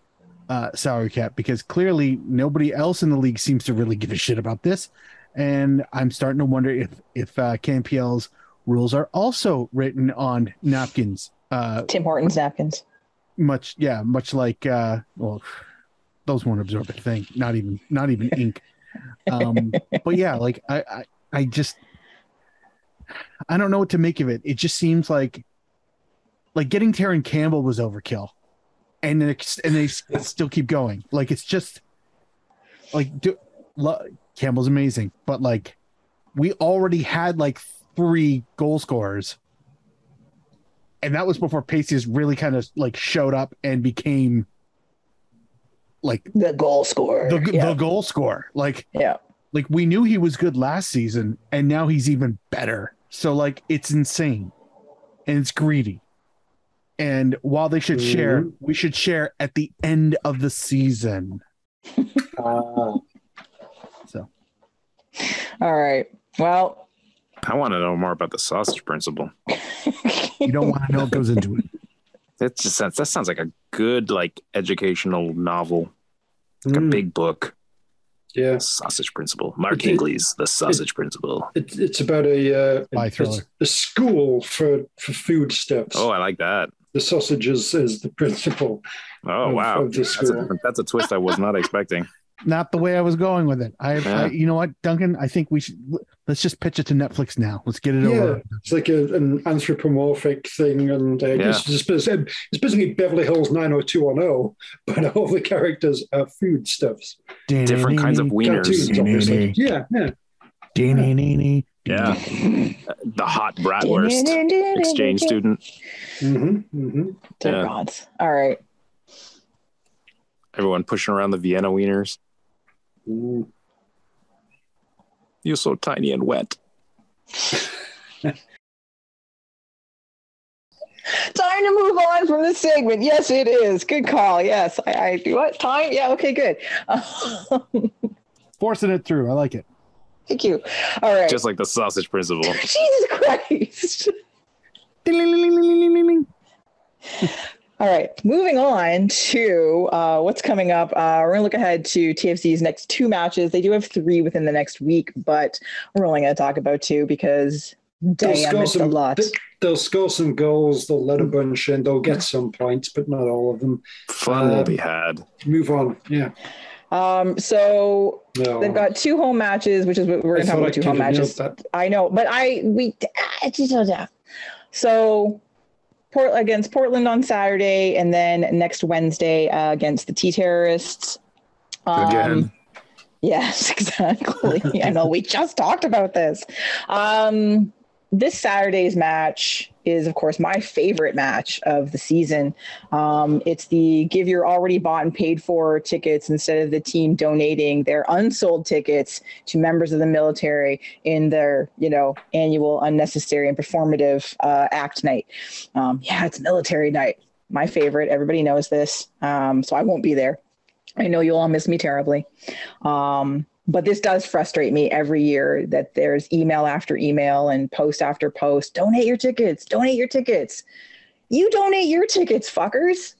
salary cap, because clearly nobody else in the league seems to really give a shit about this. And I'm starting to wonder if CanPL's rules are also written on napkins. Tim Hortons napkins. Much like well, those won't absorb a thing. Not even ink. But yeah, like I just I don't know what to make of it. It just seems like getting Terran Campbell was overkill, and they still keep going. Like, it's just like Campbell's amazing, but like we already had like 3 goal scorers, and that was before Pace's really kind of like showed up and became like the goal scorer. The goal scorer. Like, yeah. Like, we knew he was good last season, and now he's even better. So, like, it's insane, and it's greedy. And while they should share, we should share at the end of the season. So, all right. Well, I want to know more about the sausage principle. You don't want to know what goes into it. That sounds like a good, like, educational novel, like a big book. Yeah, sausage principle. Mark Hinckley's The Sausage Principle. It's about a school for food stuffs. Oh, I like that. The sausage is the principle. Oh, wow. Of the school. That's a twist I was not expecting. Not the way I was going with it. I you know what, Duncan? I think let's just pitch it to Netflix now. Let's get it over. It's like an anthropomorphic thing, and it's basically Beverly Hills 90210, but all the characters are foodstuffs. Different kinds of wieners. Obviously. Yeah. Yeah. The hot bratwurst exchange student. Dear gods. All right. Everyone pushing around the Vienna wieners. Ooh. You're so tiny and wet. Time to move on from this segment. Yes, it is. Good call. Yes. I do what? Time? Yeah, okay, good. Forcing it through. I like it. Thank you. All right. Just like the sausage principle. Jesus Christ. All right, moving on to what's coming up. We're going to look ahead to TFC's next 2 matches. They do have 3 within the next week, but we're only going to talk about 2 because, damn, it's a lot. They'll score some goals, they'll let a bunch in, they'll get some points, but not all of them. Fun will be had. Move on, yeah. So they've got 2 home matches, which is what we're going to talk about. 2 home matches. I know, but against Portland on Saturday, and then next Wednesday against the Tea Terrorists. Again. Yes, exactly. I know we just talked about this. This Saturday's match is, of course, my favorite match of the season. It's the give your already bought and paid for tickets instead of the team donating their unsold tickets to members of the military in their, annual unnecessary and performative act night. It's military night. My favorite. Everybody knows this. So I won't be there. I know you'll all miss me terribly. But this does frustrate me every year that there's email after email and post after post. Donate your tickets. Donate your tickets. You donate your tickets, fuckers.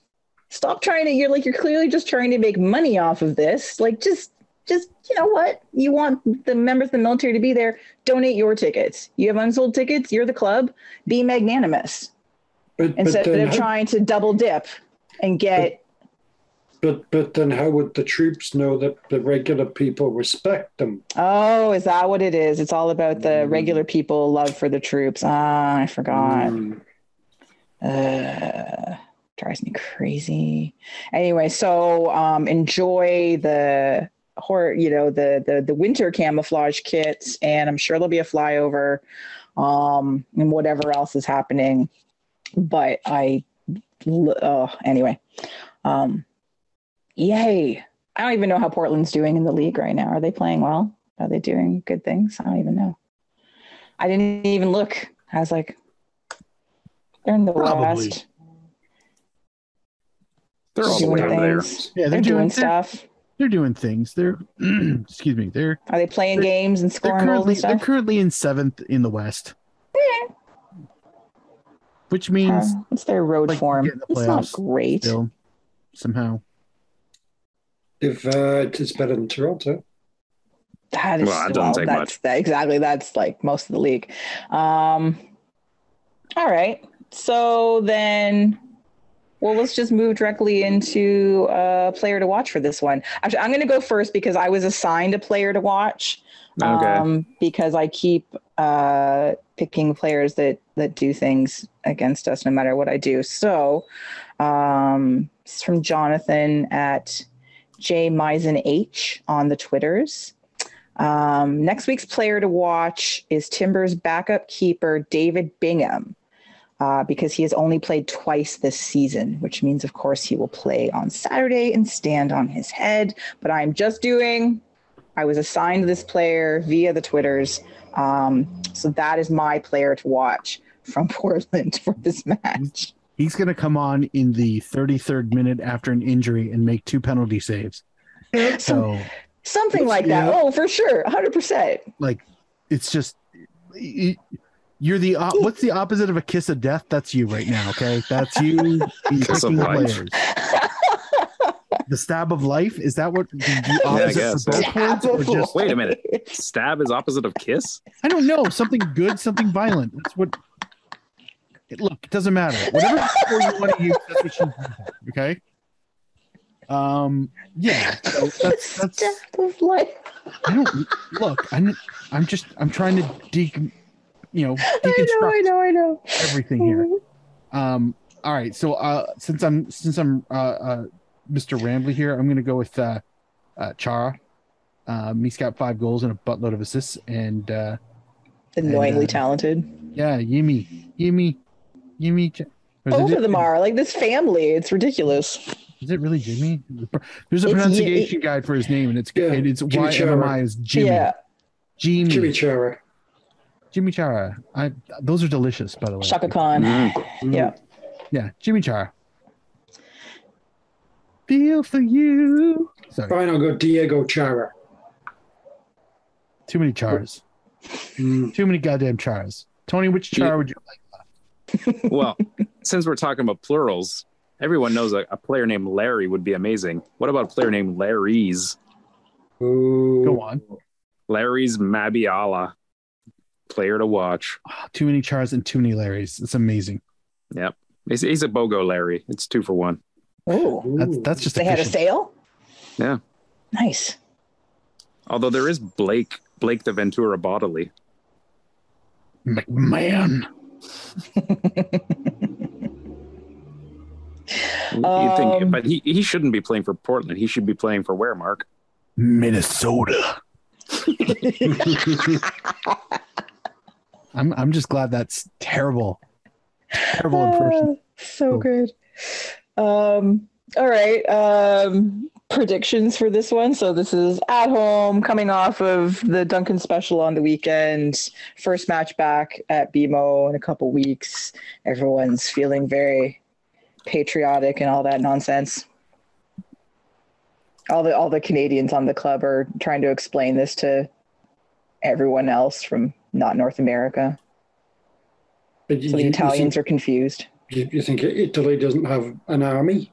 Stop trying to, you're clearly just trying to make money off of this. Like, just, you know what? You want the members of the military to be there. Donate your tickets. You have unsold tickets. You're the club. Be magnanimous. Instead of trying to double dip and get... But then how would the troops know that the regular people respect them? Oh, is that what it is? It's all about the regular people love for the troops. I forgot. Drives me crazy. Anyway, so enjoy the the winter camouflage kits, and I'm sure there'll be a flyover and whatever else is happening. But anyway. Yay. I don't even know how Portland's doing in the league right now. Are they playing well? Are they doing good things? I don't even know. I didn't even look. I was like, they're in the West. They're all the way over there. Yeah, they're doing stuff. They're doing things. They're excuse me. Are they playing games and scoring goals and stuff? They're currently in 7th in the West. Yeah. Which means it's their road form. It's not great. Still, somehow. If it's better than Toronto. That is doesn't take much. Exactly. That's like most of the league. All right. So then, let's just move directly into player to watch for this one. Actually, I'm going to go first because I was assigned a player to watch. Okay. Because I keep picking players that do things against us no matter what I do. So it's from Jonathan at J Misen H on the Twitters. Next week's player to watch is Timbers backup keeper David Bingham, because he has only played twice this season, which means, of course, he will play on Saturday and stand on his head. But I was assigned this player via the Twitters. So that is my player to watch from Portland for this match. He's going to come on in the 33rd minute after an injury and make 2 penalty saves. So something like that. Oh, for sure. 100%. Like, it's just, you're the, what's the opposite of a kiss of death? That's you right now. Okay. That's you. Kiss of life. The stab of life. Is that what the opposite for both? Wait a minute. Stab is opposite of kiss? I don't know. Something good, something violent. That's what. Look, it doesn't matter. Whatever you want to use, that's what you do. Okay. Yeah. So that's of life. I don't look. I'm trying to deconstruct. I know. Everything here. All right. So since I'm Mr. Rambly here, I'm going to go with Chara. He's got 5 goals and a buttload of assists, and annoyingly talented. Yeah, Yimi. Both of them are like this family. It's ridiculous. Is it really Jimmy? There's a pronunciation guide for his name, and it's YMMI is Jimmy. Yeah. Jimmy Chara. Jimmy Chara. Those are delicious, by the way. Shaka Khan. Mm-hmm. Yeah, Jimmy Chara. Feel for you. Sorry. Fine, I'll go Diego Chara. Too many Charas. Too many goddamn Charas. Tony, which Chara would you like? Well, since we're talking about plurals, everyone knows a player named Larry would be amazing. What about a player named Larry's? Ooh. Go on. Larry's Mabiala. Player to watch. Oh, too many Charas and too many Larrys. It's amazing. Yep. He's a BOGO Larry. It's 2 for 1. Oh, that's just they had a sale? Yeah. Nice. Although there is Blake the Ventura Bodily. McMahon. You think, but he shouldn't be playing for Portland. He should be playing for where, Mark? Minnesota. I'm just glad that's terrible. Terrible impression. So good. All right. Predictions for this one. So this is at home, coming off of the Duncan special on the weekend. First match back at BMO in a couple weeks. Everyone's feeling very patriotic and all that nonsense. All the Canadians on the club are trying to explain this to everyone else from not North America. So the Italians are confused. You think Italy doesn't have an army?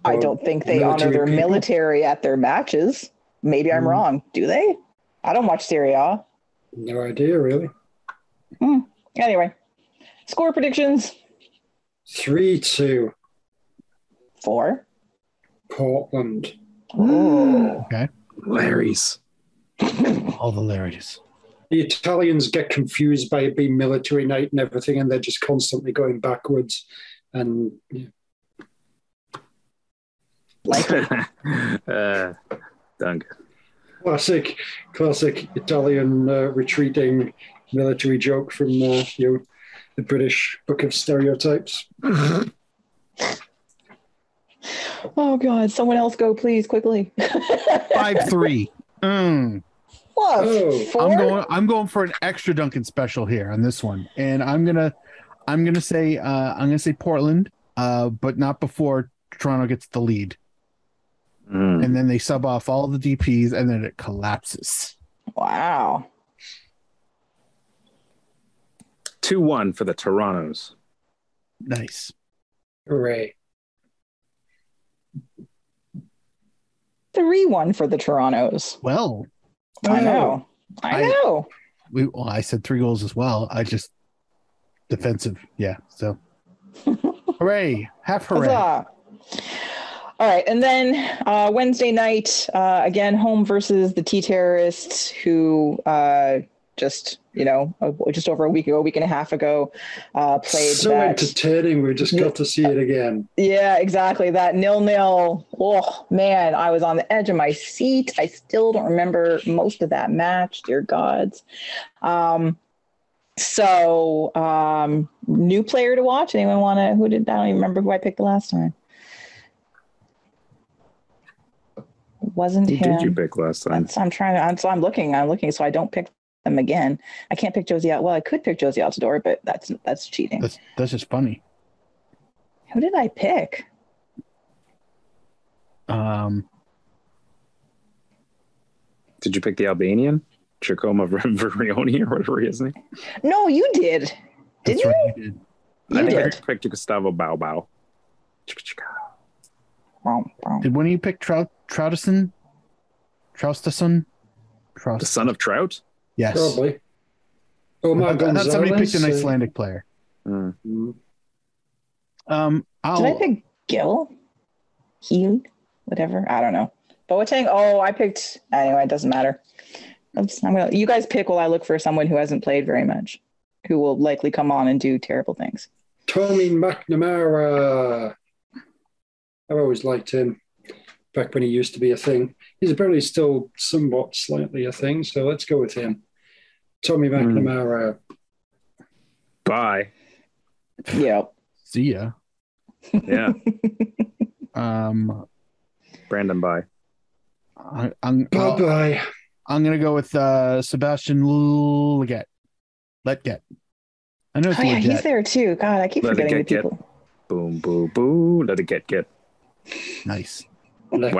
I don't think they honor their military at their matches. Maybe I'm wrong. Do they? I don't watch Serie A. No idea, really. Anyway, score predictions. 3-2. 4. Portland. Oh. Okay. Larry's. All the Larrys. The Italians get confused by it being military night and everything, and they're just constantly going backwards. And Duncan. Classic Italian retreating military joke from the British Book of Stereotypes. Oh God! Someone else go, please, quickly. 5-3. What? Oh. 4? I'm going for an extra Duncan special here on this one, and I'm gonna say Portland, but not before Toronto gets the lead. And then they sub off all the DPs, and then it collapses. Wow. 2-1 for the Torontos. Nice. Hooray. 3-1 for the Torontos. Well, I know. I said 3 goals as well. I just defensive. Yeah. So hooray. Half hooray. Huzzah. All right. And then Wednesday night, again, home versus the T-Terrorists, who just over a week and a half ago played so entertaining. We just got to see it again. Yeah, exactly. That 0-0. Oh man, I was on the edge of my seat. I still don't remember most of that match, dear gods. So new player to watch. Anyone want to? I don't even remember who I picked the last time. It wasn't Who him. did you pick last time? I'm looking so I don't pick them again. I can't pick Josie out. Well, I could pick Josie Altidore, but that's cheating. That's just funny. Who did I pick? Did you pick the Albanian? Chacoma Verioni or whatever his name? No, you did. Did you? Right, you did. I think I picked Gustavo Bao. Did one of you pick Traustason? The son of Trout? Yes. Probably. Oh my God! I thought somebody picked an Icelandic player. Mm-hmm. Did I pick Gil? Heel? Whatever. I don't know. Boateng? Oh, I picked. Anyway, it doesn't matter. You guys pick while I look for someone who hasn't played very much, who will likely come on and do terrible things. Tommy McNamara. I've always liked him back when he used to be a thing. He's apparently still somewhat slightly a thing, so let's go with him. Tommy McNamara. Bye. Yeah. See ya. Yeah. Brandon, bye. Bye-bye. I'm going to go with Sebastian Leggett. I know it's Leggett. He's there too. God, I keep forgetting the people. Boom, boo, boo. Let it get. Nice. Let's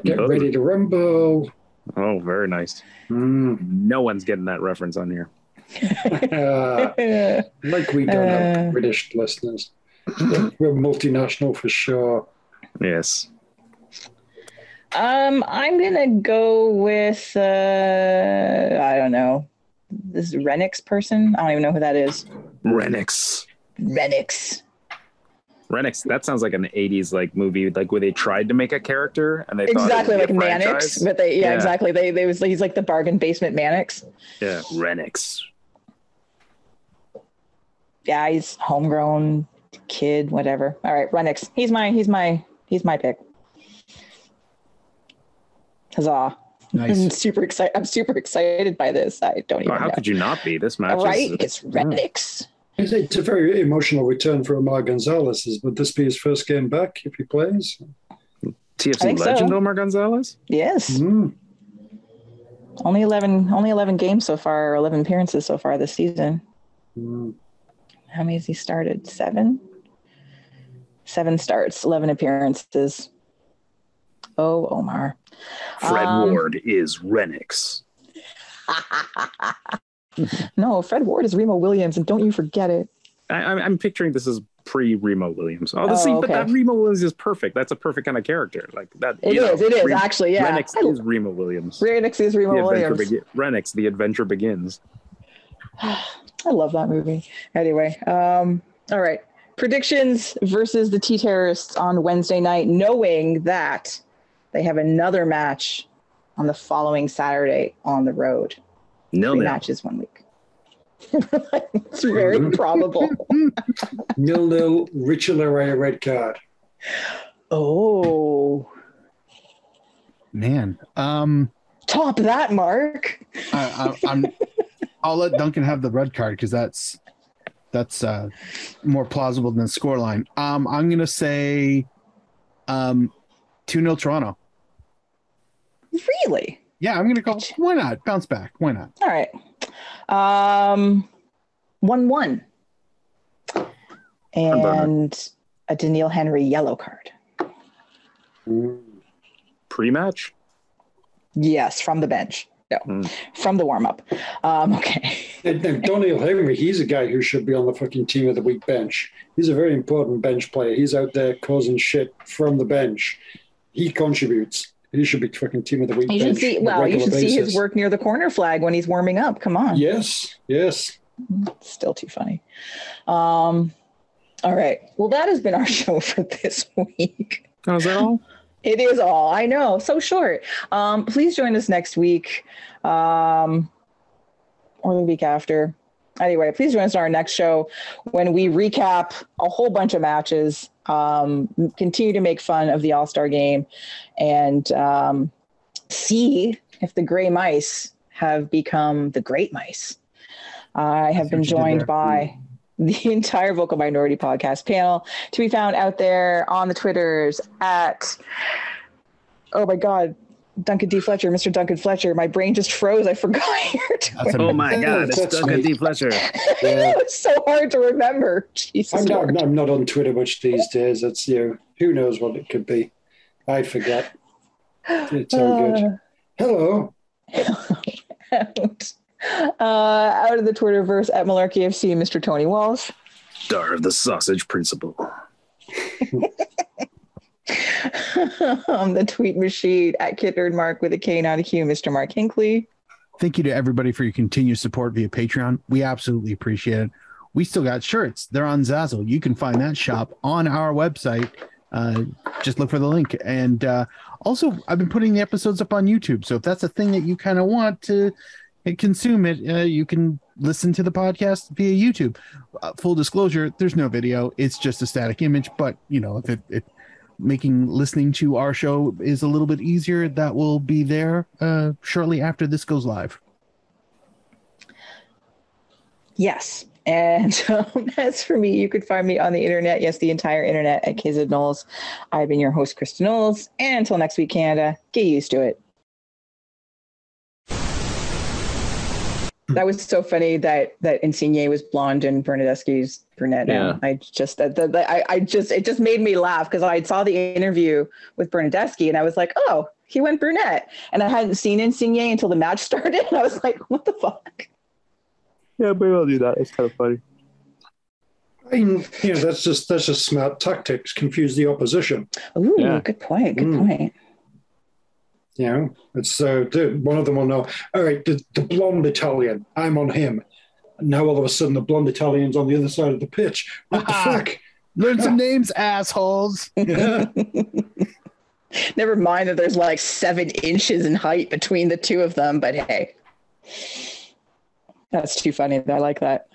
get ready to rumble. Oh, very nice. No one's getting that reference on here. Like we don't have British listeners. We're multinational for sure. Yes. I'm gonna go with I don't know. This Renix person. I don't even know who that is. Renix. That sounds like an 80s like movie, like where they tried to make a character and they exactly thought like Mannix, but exactly. He's like the bargain basement Mannix. Yeah, Renix. Yeah, he's homegrown Kid, whatever. All right, Renix. He's my pick. Huzzah. Nice. I'm super excited by this. I don't even How know. could you not be? This match Right? is... It's Renix. It's a very emotional return for Omar Gonzalez. Would this be his first game back if he plays? TFC legend so. Omar Gonzalez? Yes. Mm. Only 11 games so far, or 11 appearances so far this season. Mm. How many has he started? 7? 7 starts, 11 appearances. Oh, Omar. Fred Ward is Renix. No, Fred Ward is Remo Williams, and don't you forget it. I'm picturing this as pre-Remo Williams. But that Remo Williams is perfect. That's a perfect kind of character. Like that. It is actually, yeah. Renix is Remo Williams. Renix is Remo Williams. Renix, the adventure begins. I love that movie. Anyway, all right. Predictions versus the T-Terrorists on Wednesday night, knowing that they have another match on the following Saturday on the road. 3 matches 1 week. It's very probable. 0-0, Richard Larrea red card. Oh. Man. Top that, Mark. I'll let Duncan have the red card because that's more plausible than the scoreline. I'm gonna say 2-0 Toronto. Really? Yeah, I'm gonna go. Why not? Bounce back. Why not? All right. 1-1. And a Daniil Henry yellow card. Pre-match? Yes, from the bench. No, from the warm-up. Okay. And Daniil Henry, he's a guy who should be on the fucking team of the week bench. He's a very important bench player. He's out there causing shit from the bench. He contributes. He should be fucking team of the week. You should see his work near the corner flag when he's warming up. Come on. Yes. Still too funny. All right. Well, that has been our show for this week. Oh, is that all? It is all. I know. So short. Please join us next week or the week after. Anyway, please join us on our next show when we recap a whole bunch of matches, continue to make fun of the All-Star game, and see if the gray mice have become the great mice. I have been joined by the entire Vocal Minority Podcast panel, to be found out there on the Twitters at, oh my God, Duncan D. Fletcher, Mr. Duncan Fletcher. My brain just froze. I forgot your Twitter. Oh my God, it's Duncan D. Fletcher. It's so hard to remember. Jesus, I'm not on Twitter much these days. It's who knows what it could be. I forget. It's all good. Hello. Out of the Twitterverse at malarkey FC, Mr. Tony Walsh. Star of the Sausage Principle. The tweet machine at KidNerdMark with a K, not a Q, Mr. Mark Hinckley. Thank you to everybody for your continued support via Patreon. We absolutely appreciate it. We still got shirts. They're on Zazzle. You can find that shop on our website. Just look for the link. And also, I've been putting the episodes up on YouTube. So if that's a thing that you kind of want to consume it, you can listen to the podcast via YouTube. Full disclosure, there's no video. It's just a static image. But, if it listening to our show is a little bit easier, that will be there shortly after this goes live. Yes. And as for me, you could find me on the internet. Yes, the entire internet at Kids of Knowles. I've been your host, Kristin Knowles. And until next week, Canada, get used to it. That was so funny that Insigne was blonde and Bernadeschi's brunette. Yeah. It just made me laugh because I saw the interview with Bernadeschi and I was like, oh, he went brunette. And I hadn't seen Insigne until the match started. And I was like, what the fuck? Yeah, maybe I'll do that. It's kind of funny. I mean, that's just smart tactics. Confuse the opposition. Ooh, yeah. Good point. Good point. It's one of them will know. All right, the blonde Italian. I'm on him. Now all of a sudden, the blonde Italian's on the other side of the pitch. What the fuck? Learn some names, assholes. Yeah. Never mind that there's like 7 inches in height between the two of them. But hey, that's too funny. I like that.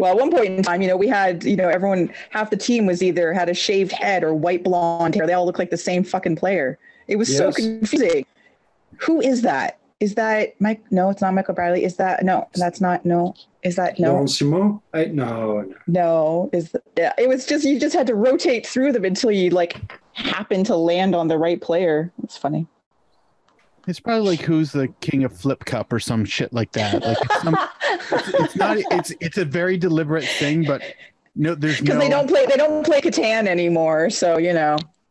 Well, at one point in time, we had, everyone, half the team was either had a shaved head or white blonde hair. They all look like the same fucking player. It was so confusing. Who is that? Is that Mike? No, it's not Michael Bradley. Is that no? That's not no. Is that no? Simon? No. No. It was just you just had to rotate through them until you happen to land on the right player. It's funny. It's probably like who's the king of Flip Cup or some shit like that. Like it's not. It's a very deliberate thing, but no, there's because they don't play Catan anymore. So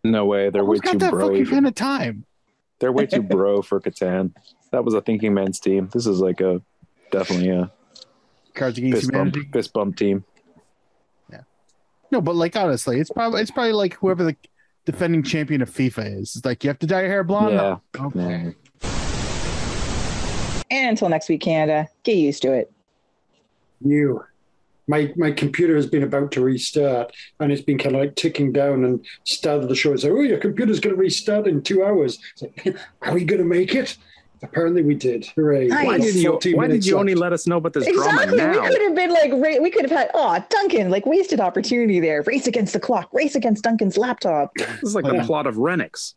No way, they're way too bro. Fucking kind of time. They're way too bro for Catan. That was a thinking man's team. This is definitely a Cards Against Humanity fist bump team. Yeah. No, but honestly, it's probably like whoever the defending champion of FIFA is. It's like you have to dye your hair blonde. Yeah. Okay. And until next week, Canada, get used to it. My computer has been about to restart, and it's been kind of ticking down. And started the show. It's like, oh, your computer's going to restart in 2 hours. It's like, are we going to make it? Apparently, we did. Hooray! Nice. Why did you only let us know about this drama now? We could have been we could have had Duncan, wasted opportunity there. Race against the clock. Race against Duncan's laptop. This is like the plot of Renix.